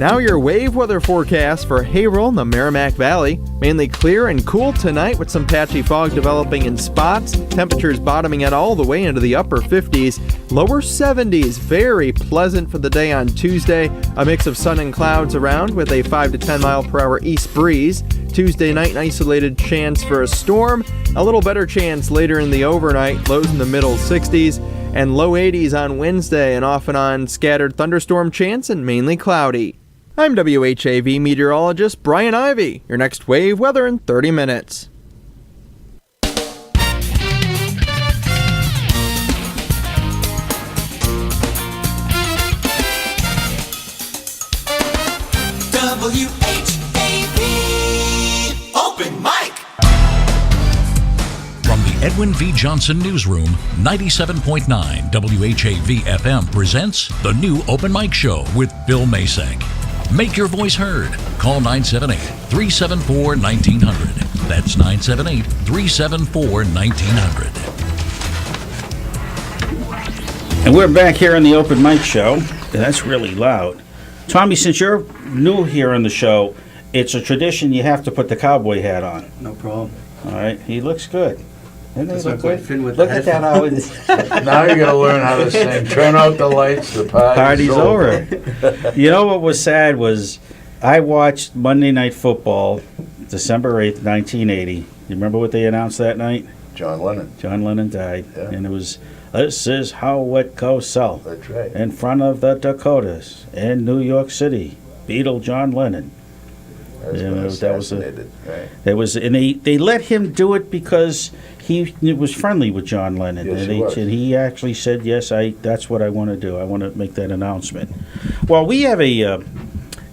Now your wave weather forecast for Haverhill and the Merrimack Valley. Mainly clear and cool tonight with some patchy fog developing in spots. Temperatures bottoming out all the way into the upper 50s. Lower 70s. Very pleasant for the day on Tuesday. A mix of sun and clouds around with a 5 to 10 mile per hour east breeze. Tuesday night, an isolated chance for a storm. A little better chance later in the overnight. Lows in the middle 60s. And low 80s on Wednesday, and off and on scattered thunderstorm chance and mainly cloudy. I'm WHAV meteorologist Brian Ivy. Your next wave weather in 30 minutes. WHAV Open Mic. From the Edwin V. Johnson Newsroom, 97.9 WHAV FM presents the new Open Mic Show with Bill Masek. Make your voice heard. Call 978-374-1900. That's 978-374-1900. And we're back here on the Open Mic Show. And that's really loud. Tommy, since you're new here on the show, it's a tradition you have to put the cowboy hat on. No problem. All right, he looks good. That's why I put Finn with Look the at that. How Now you got to learn how to sing. Turn out the lights. The party's over. You know what was sad was I watched Monday Night Football, December 8th, 1980. You remember what they announced that night? John Lennon. John Lennon died. Yeah. And it was, "This is how it goes south." That's right. In front of the Dakotas in New York City. Beatle John Lennon. That was and they let him do it because he was friendly with John Lennon. Yes, and he actually said, "Yes, that's what I want to do. I want to make that announcement." Well, we have a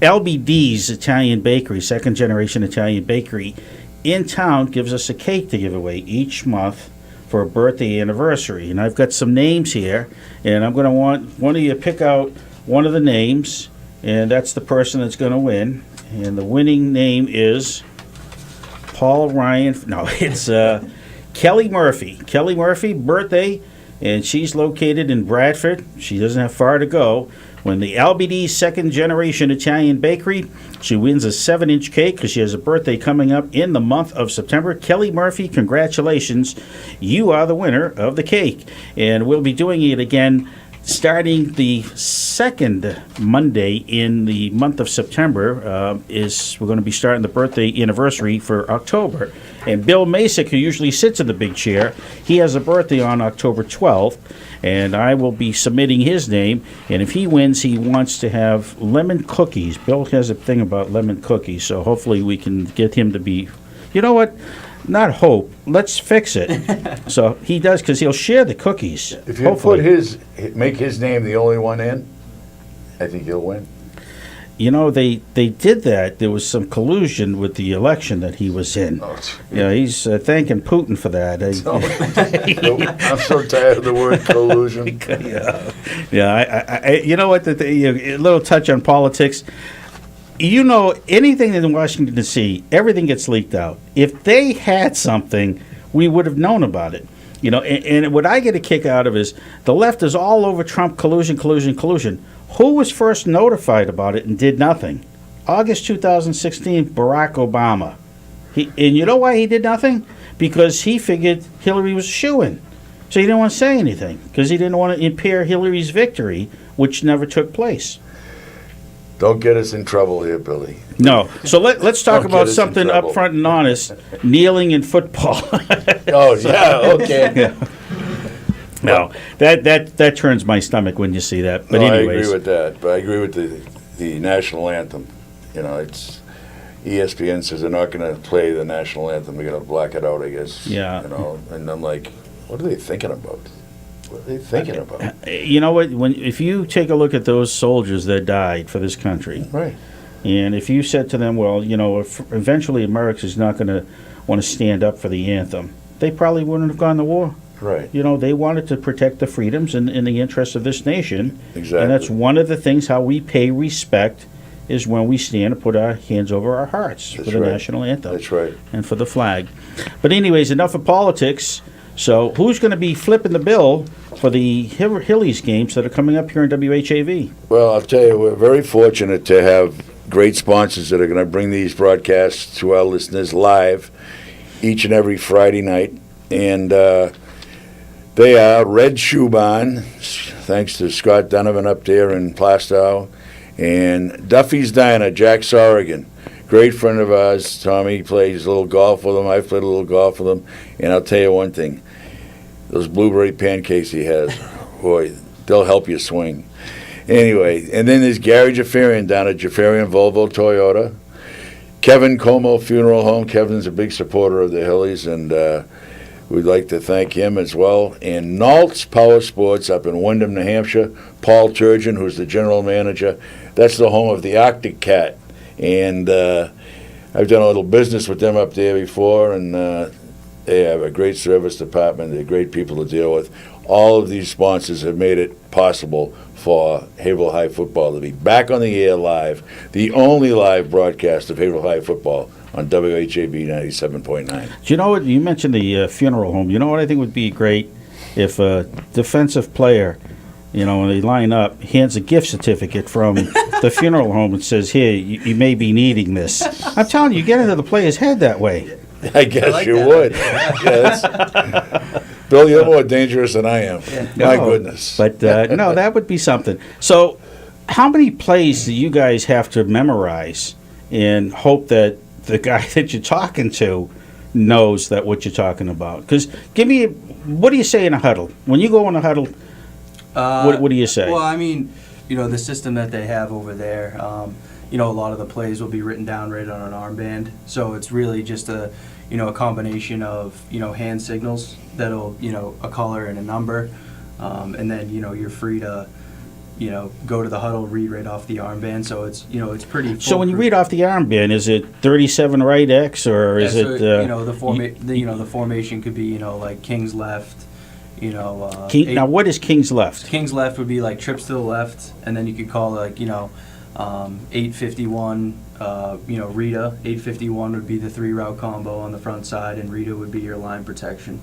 LBD's Italian Bakery, second generation Italian bakery, in town, gives us a cake to give away each month for a birthday anniversary. And I've got some names here, and I'm going to want one of you to pick out one of the names, and that's the person that's going to win. And the winning name is Paul Ryan. No, it's Kelly Murphy. Kelly Murphy, birthday, and she's located in Bradford. She doesn't have far to go. When the LBD second generation Italian bakery, she wins a 7-inch cake because she has a birthday coming up in the month of September. Kelly Murphy, congratulations. You are the winner of the cake. And we'll be doing it again starting the second Monday in the month of September. We're going to be starting the birthday anniversary for October. And Bill Masek, who usually sits in the big chair, he has a birthday on October 12th. And I will be submitting his name. And if he wins, he wants to have lemon cookies. Bill has a thing about lemon cookies. So hopefully we can get him to be, you know what? Not hope. Let's fix it. So he does, because he'll share the cookies. If you make his name the only one in, I think he'll win. You know, they did that. There was some collusion with the election that he was in. Yeah, he's thanking Putin for that. I'm so tired of the word collusion. Yeah. You know what? A little touch on politics. You know, anything in Washington, D.C., everything gets leaked out. If they had something, we would have known about it. You know, and what I get a kick out of is the left is all over Trump collusion. Who was first notified about it and did nothing? August 2016, Barack Obama. And you know why he did nothing? Because he figured Hillary was a shoo-in. So he didn't want to say anything because he didn't want to impair Hillary's victory, which never took place. Don't get us in trouble here, Billy. No. So let's talk about something upfront and honest, kneeling in football. Okay. Yeah. No, that turns my stomach when you see that. But anyways. I agree with that. But I agree with the national anthem. You know, it's ESPN says they're not going to play the national anthem. They're going to black it out, I guess. Yeah. You know, and I'm like, what are they thinking about? What are they thinking about? You know what? If you take a look at those soldiers that died for this country, right? And if you said to them, well, you know, if eventually America's not going to want to stand up for the anthem, they probably wouldn't have gone to war. Right. You know, they wanted to protect the freedoms and in the interests of this nation. Exactly. And that's one of the things how we pay respect is when we stand and put our hands over our hearts for the national anthem. That's right. And for the flag. But anyways, enough of politics. So who's going to be flipping the bill for the Hillies games that are coming up here in WHAV? Well, I'll tell you, we're very fortunate to have great sponsors that are going to bring these broadcasts to our listeners live each and every Friday night. And they are Red Shoe Barn, thanks to Scott Donovan up there in Plastow, and Duffy's Diner, Jack Sorrigan. Great friend of ours. Tommy plays a little golf with him. I've played a little golf with him. And I'll tell you one thing. Those blueberry pancakes he has, boy, they'll help you swing. Anyway, and then there's Gary Jafarian down at Jafarian Volvo Toyota. Kevin Como Funeral Home. Kevin's a big supporter of the Hillies, and we'd like to thank him as well. And Nalt's Power Sports up in Wyndham, New Hampshire. Paul Turgeon, who's the general manager. That's the home of the Arctic Cat. And I've done a little business with them up there before, and they have a great service department. They're great people to deal with. All of these sponsors have made it possible for Haverhill High football to be back on the air live, the only live broadcast of Haverhill High football on WHAV 97.9. Do you know what? You mentioned the funeral home. You know what I think would be great? If a defensive player, when they line up, hands a gift certificate from the funeral home and says, here, you may be needing this. I'm telling you, get into the player's head that way. I guess you would. Yeah, Bill, you're more dangerous than I am. My goodness. But, no, that would be something. So how many plays do you guys have to memorize and hope that the guy that you're talking to knows that what you're talking about? Because what do you say in a huddle? When you go in a huddle, what do you say? Well, I mean, the system that they have over there, a lot of the plays will be written down right on an armband. So it's really just a combination of, hand signals that'll, a color and a number. And then, you're free to, go to the huddle, read right off the armband. So it's, it's pretty. So when you read off the armband, is it 37 right X or is it? The formation could be, like King's left. Now, what is King's left? King's left would be like trips to the left, and then you could call like 851. Rita 851 would be the 3-route combo on the front side, and Rita would be your line protection.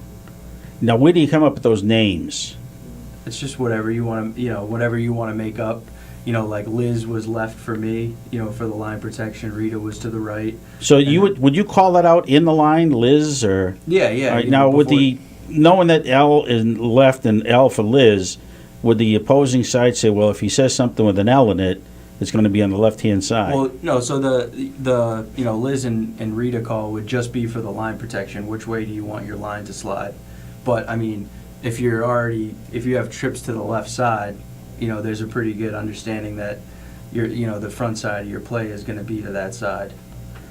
Now, where do you come up with those names? It's just whatever you want to whatever you want to make up. Like Liz was left for me, for the line protection. Rita was to the right. So would you call that out in the line, Liz, or? Yeah. Right, now, knowing that L is left and L for Liz, would the opposing side say, well, if he says something with an L in it, it's going to be on the left-hand side? Well, no. So the Liz and Rita call would just be for the line protection. Which way do you want your line to slide? But I mean, if you have trips to the left side, there's a pretty good understanding that the front side of your play is going to be to that side.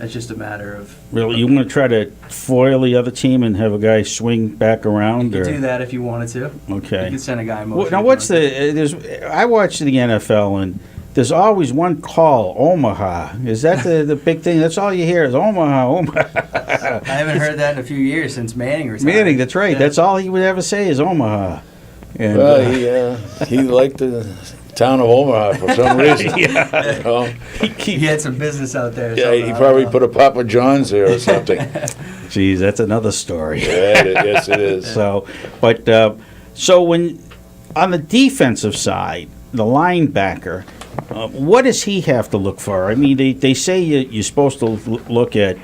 It's just a matter of. Really, you want to try to foil the other team and have a guy swing back around? You could do that if you wanted to. Okay. You could send a guy in motion. Now, I watch the NFL, and there's always one call, Omaha. Is that the big thing? That's all you hear is Omaha. I haven't heard that in a few years since Manning retired. Manning, that's right. Yeah. That's all he would ever say is Omaha. And, he liked the town of Omaha for some reason. He had some business out there. Yeah, he probably put a Papa John's there or something. Geez, that's another story. Yeah, yes, it is. So when on the defensive side, the linebacker, what does he have to look for? I mean, they say you're supposed to look at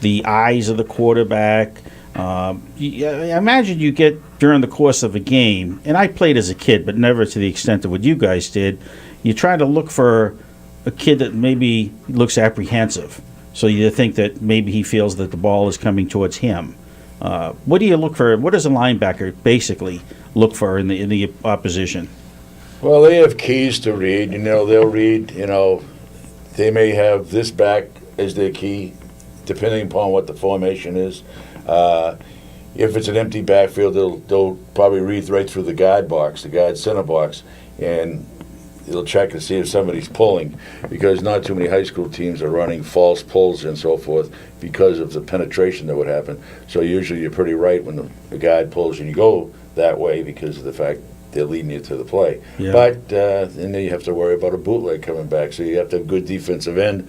the eyes of the quarterback. I imagine you get during the course of a game, and I played as a kid, but never to the extent of what you guys did. You try to look for a kid that maybe looks apprehensive, so you think that maybe he feels that the ball is coming towards him. What do you look for? What does a linebacker basically look for in the opposition? Well, they have keys to read. They'll read. They may have this back as their key, depending upon what the formation is. If it's an empty backfield, they'll probably read right through the guard box, the guard center box, and they'll check to see if somebody's pulling, because not too many high school teams are running false pulls and so forth because of the penetration that would happen. So usually you're pretty right when the guard pulls and you go that way because of the fact they're leading you to the play. Yeah. But and then you have to worry about a bootleg coming back, so you have to have good defensive end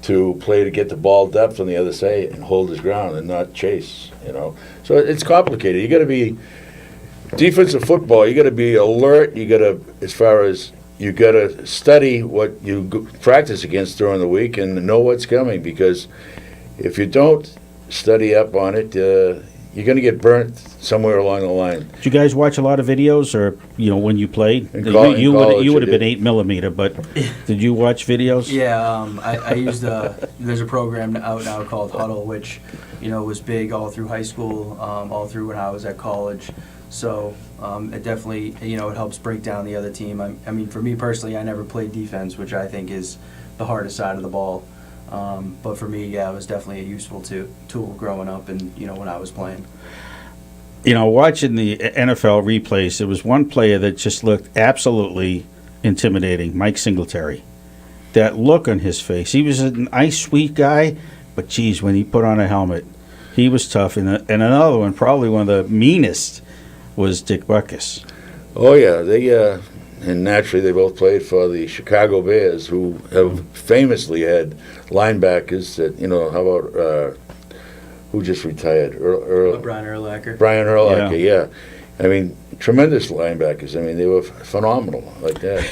to play to get the ball depth on the other side and hold his ground and not chase, So it's complicated. You got to be defensive football, you got to be alert. You got to, as far as you got to study what you practice against during the week and know what's coming, because if you don't study up on it, you're going to get burnt somewhere along the line. Did you guys watch a lot of videos, or when you played? You would have been 8mm, but did you watch videos? Yeah, I used there's a program out now called Huddle, which was big all through high school, all through when I was at college. So it definitely it helps break down the other team. I mean, for me personally, I never played defense, which I think is the hardest side of the ball. But for me, it was definitely a useful tool growing up and when I was playing. Watching the NFL replays, there was one player that just looked absolutely intimidating, Mike Singletary. That look on his face. He was a nice, sweet guy, but geez, when he put on a helmet, he was tough. And another one, probably one of the meanest, was Dick Butkus. Oh, yeah. And naturally, they both played for the Chicago Bears, who have famously had linebackers that, how about, who just retired? Brian Urlacher. Brian Urlacher, yeah. I mean, tremendous linebackers. I mean, they were phenomenal like that.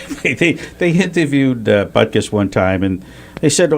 They interviewed Butkus one time, and they said,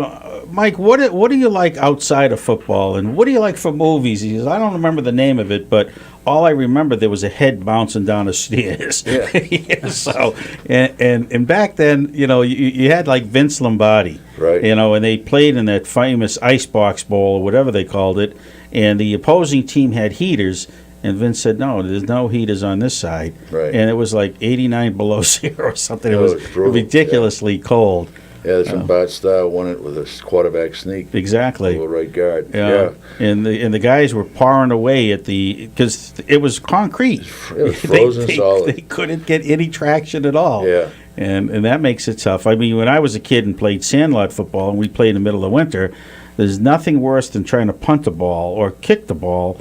Mike, what do you like outside of football, and what do you like for movies? He says, I don't remember the name of it, but all I remember, there was a head bouncing down the stairs. Yeah. So, and back then, you had like Vince Lombardi, right? And they played in that famous icebox bowl or whatever they called it, and the opposing team had heaters. And Vince said, no, there's no heaters on this side. Right. And it was like 89 below zero or something. It was brutal. Ridiculously cold. Yeah, that's when Bart Starr won it with a quarterback sneak. Exactly. Over right guard. Yeah. And the guys were pouring away because it was concrete. It was frozen solid. They couldn't get any traction at all. Yeah. And that makes it tough. I mean, when I was a kid and played sandlot football, and we played in the middle of winter, there's nothing worse than trying to punt the ball or kick the ball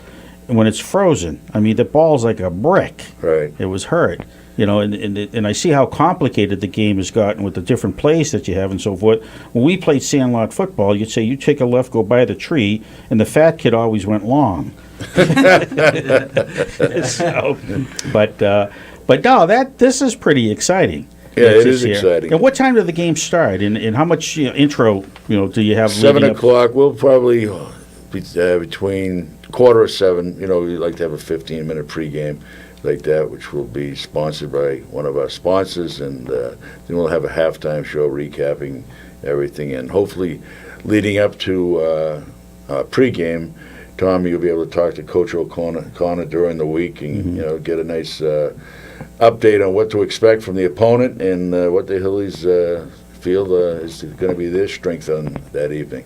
when it's frozen. I mean, the ball's like a brick. Right. It was hurt. And I see how complicated the game has gotten with the different plays that you have and so forth. When we played sandlot football, you'd say you take a left, go by the tree, and the fat kid always went long. But no, this is pretty exciting. Yeah, it is exciting. And what time do the games start? And how much intro do you have? 7 o'clock. We'll probably be between 6:15. We like to have a 15-minute pregame like that, which will be sponsored by one of our sponsors, and then we'll have a halftime show recapping everything, and hopefully leading up to pregame, Tommy, you'll be able to talk to Coach O'Connor during the week and get a nice update on what to expect from the opponent and what the Hillies feel is going to be their strength on that evening.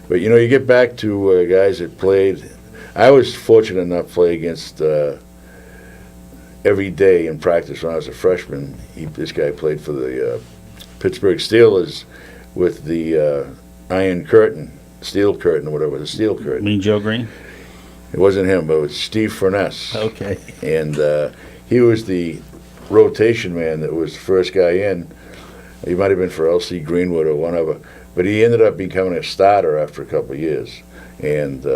But you get back to guys that played. I was fortunate enough to play against every day in practice when I was a freshman. This guy played for the Pittsburgh Steelers with the steel curtain, or whatever, the steel curtain. Mean Joe Green? It wasn't him, but it was Steve Furness. Okay. And he was the rotation man that was the first guy in. He might have been for L.C. Greenwood or one of them, but he ended up becoming a starter after a couple of years. And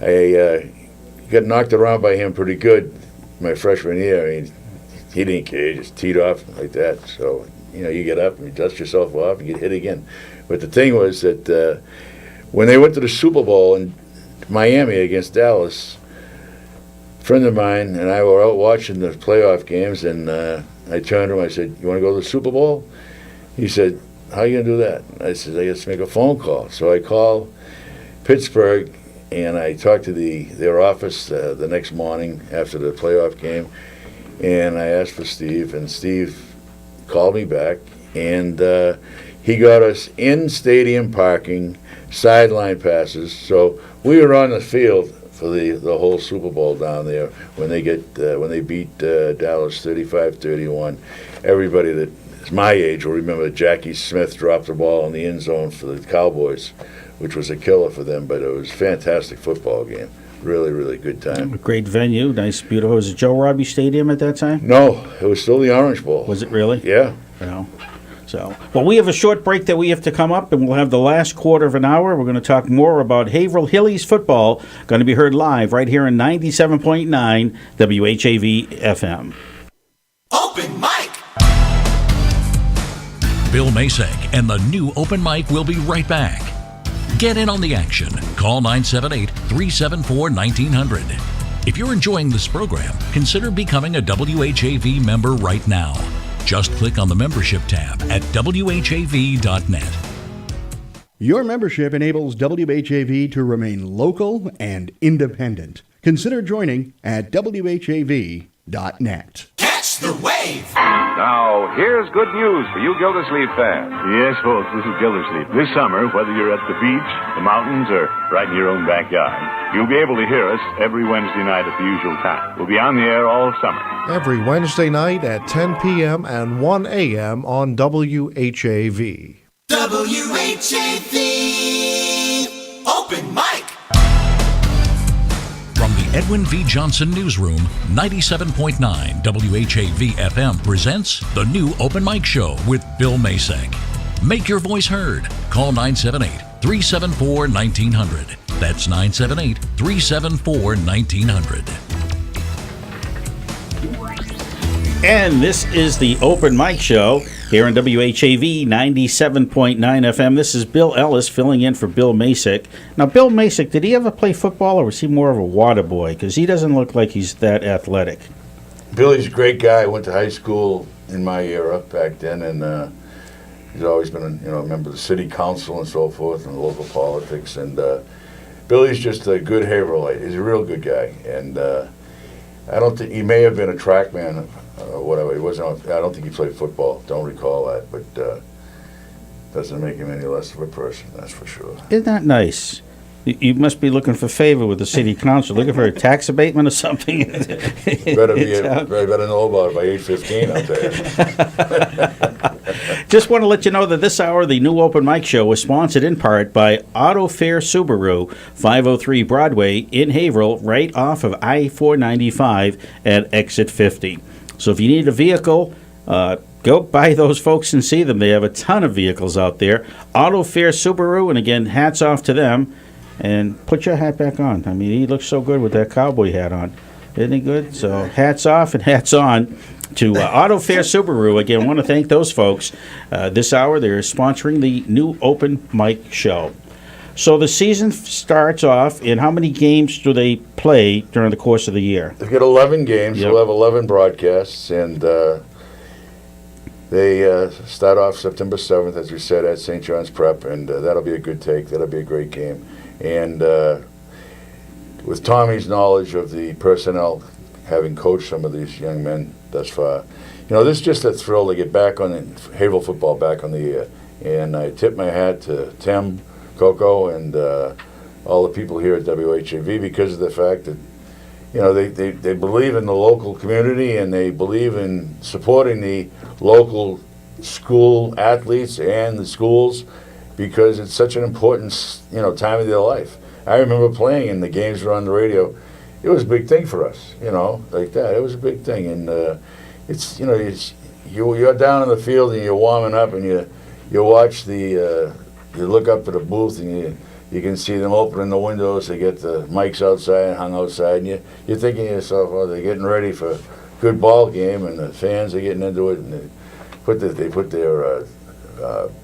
I got knocked around by him pretty good my freshman year. I mean, he didn't care. He just teed off like that. So, you get up and you dust yourself off and you get hit again. But the thing was that when they went to the Super Bowl in Miami against Dallas, a friend of mine and I were out watching the playoff games, and I turned to him, I said, you want to go to the Super Bowl? He said, how are you going to do that? I said, I got to make a phone call. So I called Pittsburgh, and I talked to their office the next morning after the playoff game, and I asked for Steve, and Steve called me back, and he got us in stadium parking, sideline passes. So we were on the field for the whole Super Bowl down there when they beat Dallas 35-31. Everybody that is my age will remember that Jackie Smith dropped the ball in the end zone for the Cowboys, which was a killer for them, but it was a fantastic football game. Really, really good time. Great venue, nice, beautiful. Was it Joe Robbie Stadium at that time? No, it was still the Orange Bowl. Was it really? Yeah. So, well, we have a short break that we have to come up, and we'll have the last quarter of an hour. We're going to talk more about Haverhill Hillies football, going to be heard live right here in 97.9 WHAV FM. Open mic. Bill Masek and the new Open Mic will be right back. Get in on the action. Call 978-374-1900. If you're enjoying this program, consider becoming a WHAV member right now. Just click on the membership tab at WHAV.net. Your membership enables WHAV to remain local and independent. Consider joining at WHAV.net. Catch the wave. Now, here's good news for you Gildersleeve fans. Yes, folks, this is Gildersleeve. This summer, whether you're at the beach, the mountains, or right in your own backyard, you'll be able to hear us every Wednesday night at the usual time. We'll be on the air all summer. Every Wednesday night at 10 p.m. and 1 a.m. on WHAV. WHAV. Open mic. From the Edwin V. Johnson Newsroom, 97.9 WHAV FM presents the new Open Mic Show with Bill Masek. Make your voice heard. Call 978-374-1900. That's 978-374-1900. And this is the Open Mic Show here on WHAV 97.9 FM. This is Bill Ellis filling in for Bill Masek. Now, Bill Masek, did he ever play football, or was he more of a water boy? Because he doesn't look like he's that athletic. Billy's a great guy. Went to high school in my era back then, and he's always been a member of the city council and so forth, and local politics. And Billy's just a good Haverhillite. He's a real good guy, and I don't think he may have been a track man. Whatever, he wasn't. I don't think he played football. Don't recall that, but doesn't make him any less of a person. That's for sure. Isn't that nice? You must be looking for favor with the city council, looking for a tax abatement or something. better know about it by 8:15. I'll tell you. Just want to let you know that this hour, the new Open Mic Show was sponsored in part by Auto Fair Subaru, 503 Broadway in Haverhill, right off of I-495 at exit 50. So if you need a vehicle, go by those folks and see them. They have a ton of vehicles out there. Auto Fair Subaru, and again, hats off to them. And put your hat back on. I mean, he looks so good with that cowboy hat on. Isn't he good? So hats off and hats on to Auto Fair Subaru. Again, I want to thank those folks. This hour, they're sponsoring the new Open Mic Show. So the season starts off, and how many games do they play during the course of the year? They've got 11 games. Yep. We'll have 11 broadcasts, and they start off September 7th, as we said, at St. John's Prep, and that'll be a good take. That'll be a great game. And with Tommy's knowledge of the personnel, having coached some of these young men thus far, this is just a thrill to get back on Haverhill football back on the air. And I tip my hat to Tim, Coco, and all the people here at WHAV because of the fact that, they believe in the local community and they believe in supporting the local school athletes and the schools, because it's such an important, time of their life. I remember playing, and the games were on the radio. It was a big thing for us, like that. It was a big thing, and you're down in the field and you're warming up, and you watch you look up at the booth, and you can see them opening the windows. They get the mics outside and hung outside, and you're thinking to yourself, oh, they're getting ready for a good ball game, and the fans are getting into it, and they put their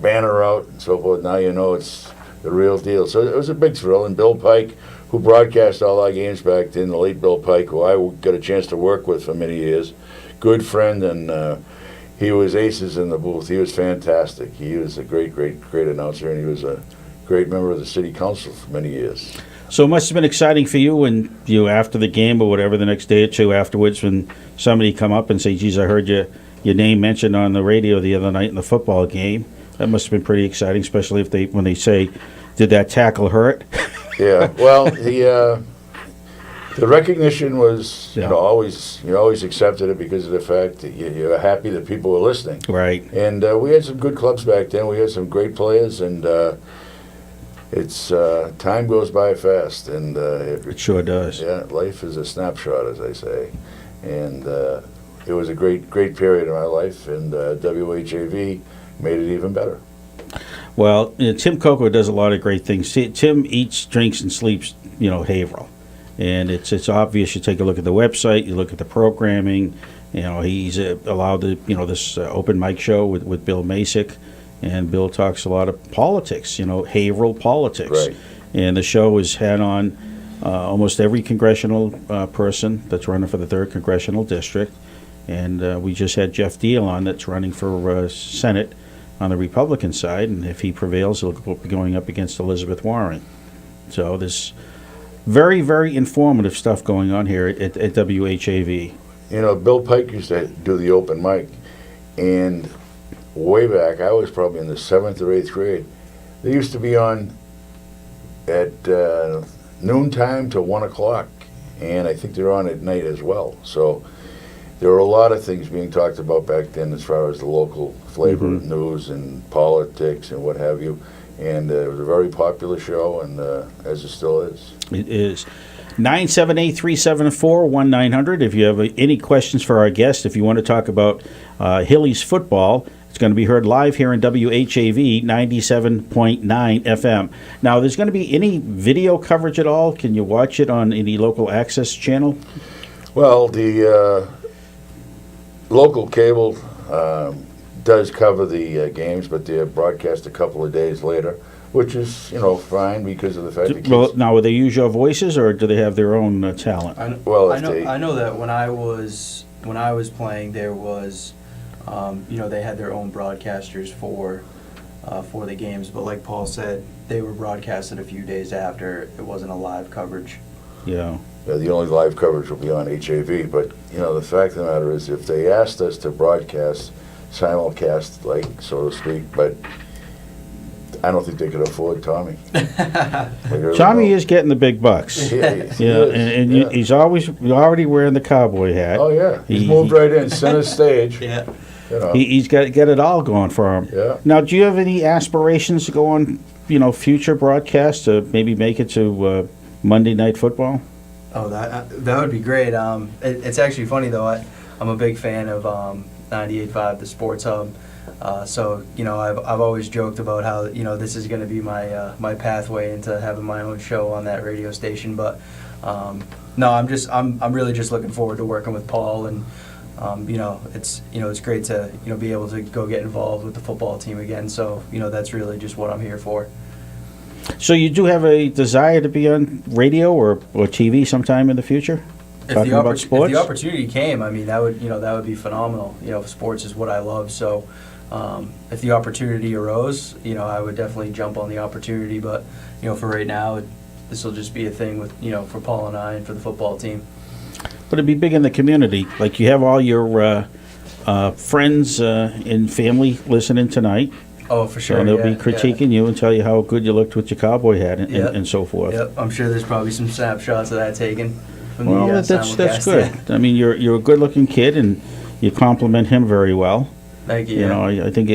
banner out and so forth. Now it's the real deal. So it was a big thrill. And Bill Pike, who broadcast all our games back then, the late Bill Pike, who I got a chance to work with for many years, good friend, and he was aces in the booth. He was fantastic. He was a great announcer, and he was a great member of the city council for many years. So it must have been exciting for you when after the game or whatever, the next day or two afterwards, when somebody come up and say, geez, I heard your name mentioned on the radio the other night in the football game. That must have been pretty exciting, especially when they say, did that tackle hurt? Yeah, well, the recognition was, you always accepted it because of the fact that you're happy that people were listening. Right. And we had some good clubs back then. We had some great players, and it's time goes by fast. And it sure does. Yeah, life is a snapshot, as they say. And it was a great period of my life, and WHAV made it even better. Well, Tim Coco does a lot of great things. Tim eats, drinks, and sleeps, Haverhill. And it's obvious. You take a look at the website, you look at the programming. He's allowed to, this open mic show with Bill Masick. And Bill talks a lot of politics, Haverhill politics. Right. And the show has had on almost every congressional person that's running for the 3rd Congressional District. And we just had Geoff Diehl on that's running for Senate on the Republican side. And if he prevails, he'll be going up against Elizabeth Warren. So there's very, very informative stuff going on here at WHAV. Bill Pike used to do the open mic. And way back, I was probably in the 7th or 8th grade. They used to be on at noontime to 1 o'clock, and I think they're on at night as well. So there were a lot of things being talked about back then as far as the local flavor of news and politics and what have you. And it was a very popular show, and as it still is. It is. 978-374-1900. If you have any questions for our guest, if you want to talk about Hillies football, it's going to be heard live here in WHAV 97.9 FM. Now, there's going to be any video coverage at all? Can you watch it on any local access channel? Well, the local cable does cover the games, but they're broadcast a couple of days later, which is, fine because of the fact that Well, now, will they use your voices, or do they have their own talent? I know that when I was playing, there was, they had their own broadcasters for the games. But like Paul said, they were broadcasted a few days after. It wasn't a live coverage. Yeah. The only live coverage will be on HAV. But the fact of the matter is, if they asked us to broadcast, simulcast, so to speak, but I don't think they could afford Tommy. Tommy is getting the big bucks. Yeah, he's already wearing the cowboy hat. Oh yeah, he's moved right in center stage. Yeah, he's got it all going for him. Yeah. Now, do you have any aspirations to go on, future broadcasts to maybe make it to Monday Night Football? Oh, that would be great. It's actually funny though. I'm a big fan of 98.5, the Sports Hub. So I've always joked about how this is going to be my pathway into having my own show on that radio station. But no, I'm really just looking forward to working with Paul, and it's great to be able to go get involved with the football team again. So that's really just what I'm here for. So you do have a desire to be on radio or TV sometime in the future? Talking about sports? If the opportunity came, I mean, that would be phenomenal. Sports is what I love, so if the opportunity arose, I would definitely jump on the opportunity. But for right now, this will just be a thing with for Paul and I and for the football team. But it'd be big in the community. Like, you have all your friends and family listening tonight. Oh, for sure. And they'll be critiquing you and tell you how good you looked with your cowboy hat and so forth. Yep, I'm sure there's probably some snapshots of that taken. Well, that's good. Yeah. I mean, you're a good-looking kid, and you compliment him very well. Thank you. I think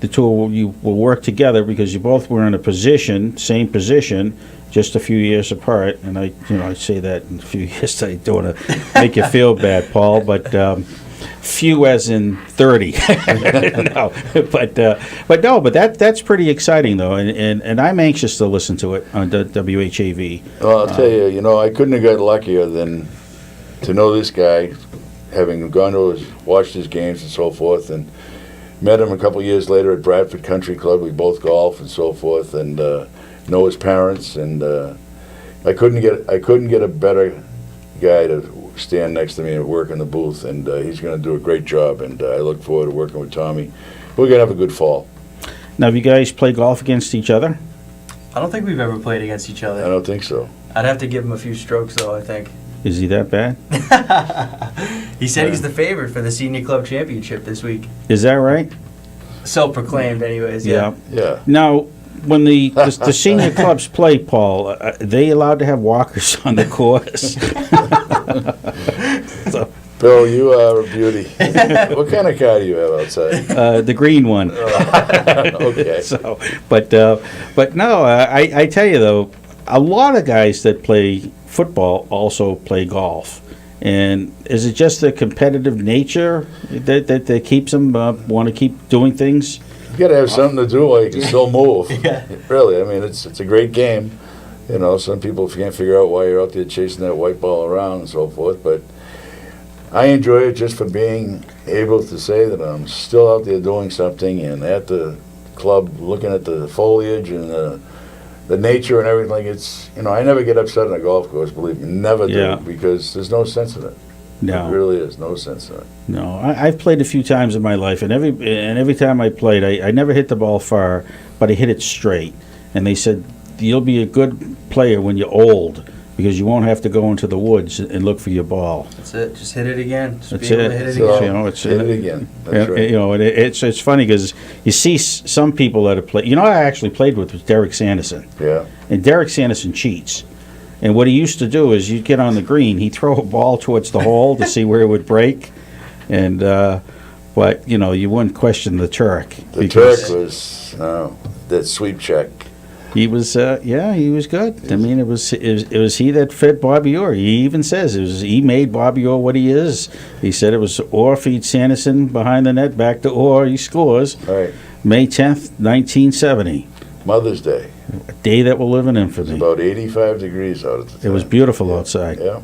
the two of you will work together because you both were in same position, just a few years apart. And I say that in a few years. I don't want to make you feel bad, Paul, but few as in 30. No, but that's pretty exciting though, and I'm anxious to listen to it on WHAV. Well, I'll tell you, I couldn't have got luckier than to know this guy, having gone to watched his games and so forth, and met him a couple of years later at Bradford Country Club. We both golf and so forth, and know his parents, and I couldn't get a better guy to stand next to me and work in the booth, and he's going to do a great job, and I look forward to working with Tommy. We're going to have a good fall. Now, have you guys played golf against each other? I don't think we've ever played against each other. I don't think so. I'd have to give him a few strokes, though, I think. Is he that bad? He said he's the favorite for the Senior Club Championship this week. Is that right? Self-proclaimed, anyways, yeah. Now, when the senior clubs play, Paul, are they allowed to have walkers on the course? Bill, you are a beauty. What kind of car do you have outside? The green one. Okay. But no, I tell you though, a lot of guys that play football also play golf. And is it just the competitive nature that keeps them want to keep doing things You got to have something to do while you can still move. Really, I mean, it's a great game. You know, some people can't figure out why you're out there chasing that white ball around and so forth, but I enjoy it just for being able to say that I'm still out there doing something and at the club looking at the foliage and the nature and everything. It's, you know, I never get upset on a golf course, believe me, never do, because there's no sense in it. No. There really is no sense in it. No, I've played a few times in my life, and every time I played, I never hit the ball far, but I hit it straight. And they said, you'll be a good player when you're old, because you won't have to go into the woods and look for your ball. That's it. Just hit it again. Just That's be able it. to hit it So, again. you know, it's, Hit it again. That's right. You know, and it's funny because you see some people that have played. You know, I actually played with Derek Sanderson. Yeah. And Derek Sanderson cheats. And what he used to do is you'd get on the green, he'd throw a ball towards the hole to see where it would break. And, but, you know, you wouldn't question the Turk. The Turk was that sweep check. He was, he was good. I mean, it was he that fit Bobby Orr. He even says he made Bobby Orr what he is. He said it was Orr feeds Sanderson behind the net, back to Orr, he scores. Right. May 10th, 1970. Mother's Day. A day that will live in infamy. About 85 degrees out at the time. It was beautiful outside. Yeah.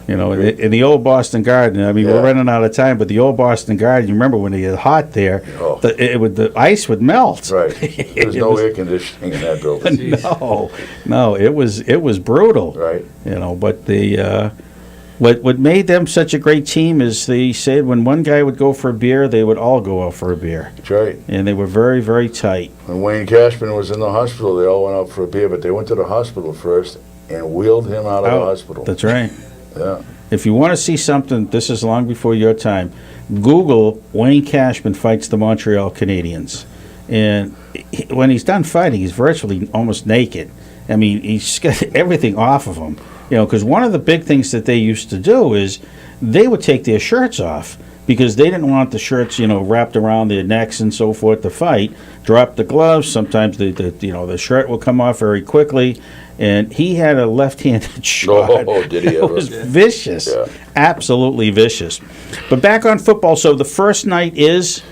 You know, in the old Boston Garden, I mean, we're running out of time, but the old Boston Garden, you remember when it was hot there, the ice would melt. Right. There was no air conditioning in that building. No, it was brutal. Right. You know, but what made them such a great team is they said when one guy would go for a beer, they would all go out for a beer. That's right. And they were very, very tight. When Wayne Cashman was in the hospital, they all went out for a beer, but they went to the hospital first and wheeled him out of the hospital. That's right. Yeah. If you want to see something, this is long before your time, Google Wayne Cashman fights the Montreal Canadiens. And when he's done fighting, he's virtually almost naked. I mean, he's got everything off of him. You know, because one of the big things that they used to do is they would take their shirts off because they didn't want the shirts, you know, wrapped around their necks and so forth to fight. Drop the gloves. Sometimes the shirt will come off very quickly. And he had a left-handed shot. Oh, did he ever? It was vicious. Yeah. Absolutely vicious. But back on football, so the first night is...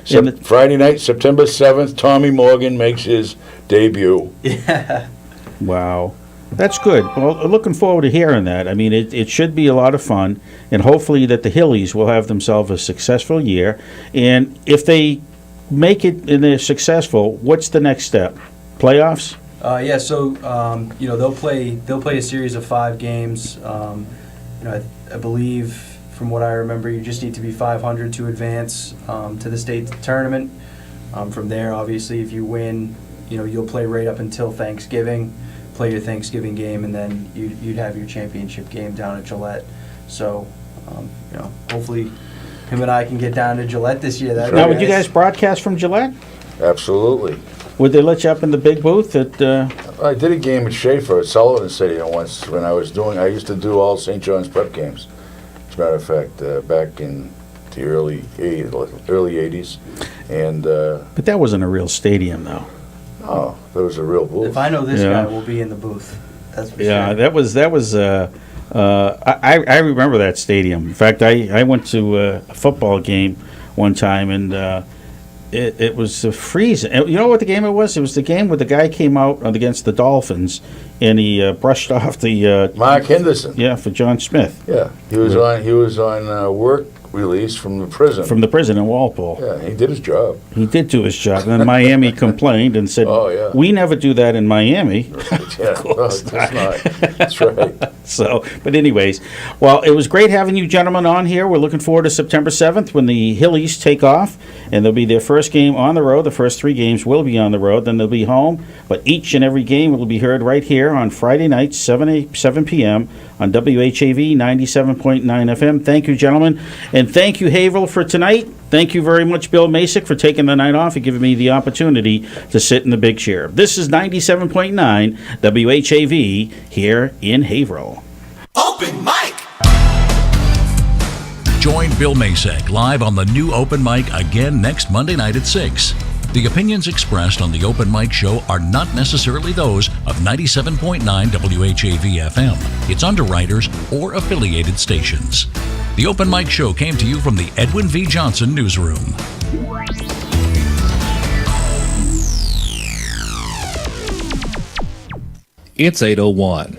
Friday night, September 7th, Tommy Morgan makes his debut. Yeah. Wow. That's good. Well, looking forward to hearing that. I mean, it should be a lot of fun, and hopefully that the Hillies will have themselves a successful year. And if they make it and they're successful, what's the next step? Playoffs? You know, they'll play a series of 5 games. You know, I believe from what I remember, you just need to be 500 to advance to the state tournament. From there, obviously, if you win, you know, you'll play right up until Thanksgiving, play your Thanksgiving game, and then you'd have your championship game down at Gillette. So, you know, hopefully him and I can get down to Gillette this year. Now, would you guys broadcast from Gillette? Absolutely. Would they let you up in the big booth at... I did a game at Schaefer at Sullivan Stadium once when I used to do all St. John's prep games. As a matter of fact, back in the early 80s. And, but that wasn't a real stadium, though. Oh, there was a real booth. If I know this guy will be in the booth. That's for sure. That was I remember that stadium. In fact, I went to a football game one time, and it was freezing. You know what the game it was? It was the game where the guy came out against the Dolphins, and he brushed off the Mark Henderson. Yeah, for John Smith. Yeah, he was on work release from the prison. From the prison in Walpole. Yeah, he did his job. He did do his job. And then Miami complained and said, we never do that in Miami. Yeah, no, that's not. That's right. So, but anyways, well, it was great having you gentlemen on here. We're looking forward to September 7th when the Hillies take off, and they'll be their first game on the road. The first 3 games will be on the road, then they'll be home. But each and every game will be heard right here on Friday nights, 7 p.m. on WHAV 97.9 FM. Thank you, gentlemen. And thank you, Haverhill, for tonight. Thank you very much, Bill Masick, for taking the night off and giving me the opportunity to sit in the big chair. This is 97.9 WHAV here in Haverhill. Open mic! Join Bill Masick live on the new Open Mic again next Monday night at 6. The opinions expressed on the Open Mic Show are not necessarily those of 97.9 WHAV FM, its underwriters, or affiliated stations. The Open Mic Show came to you from the Edwin V. Johnson Newsroom. It's 8:01.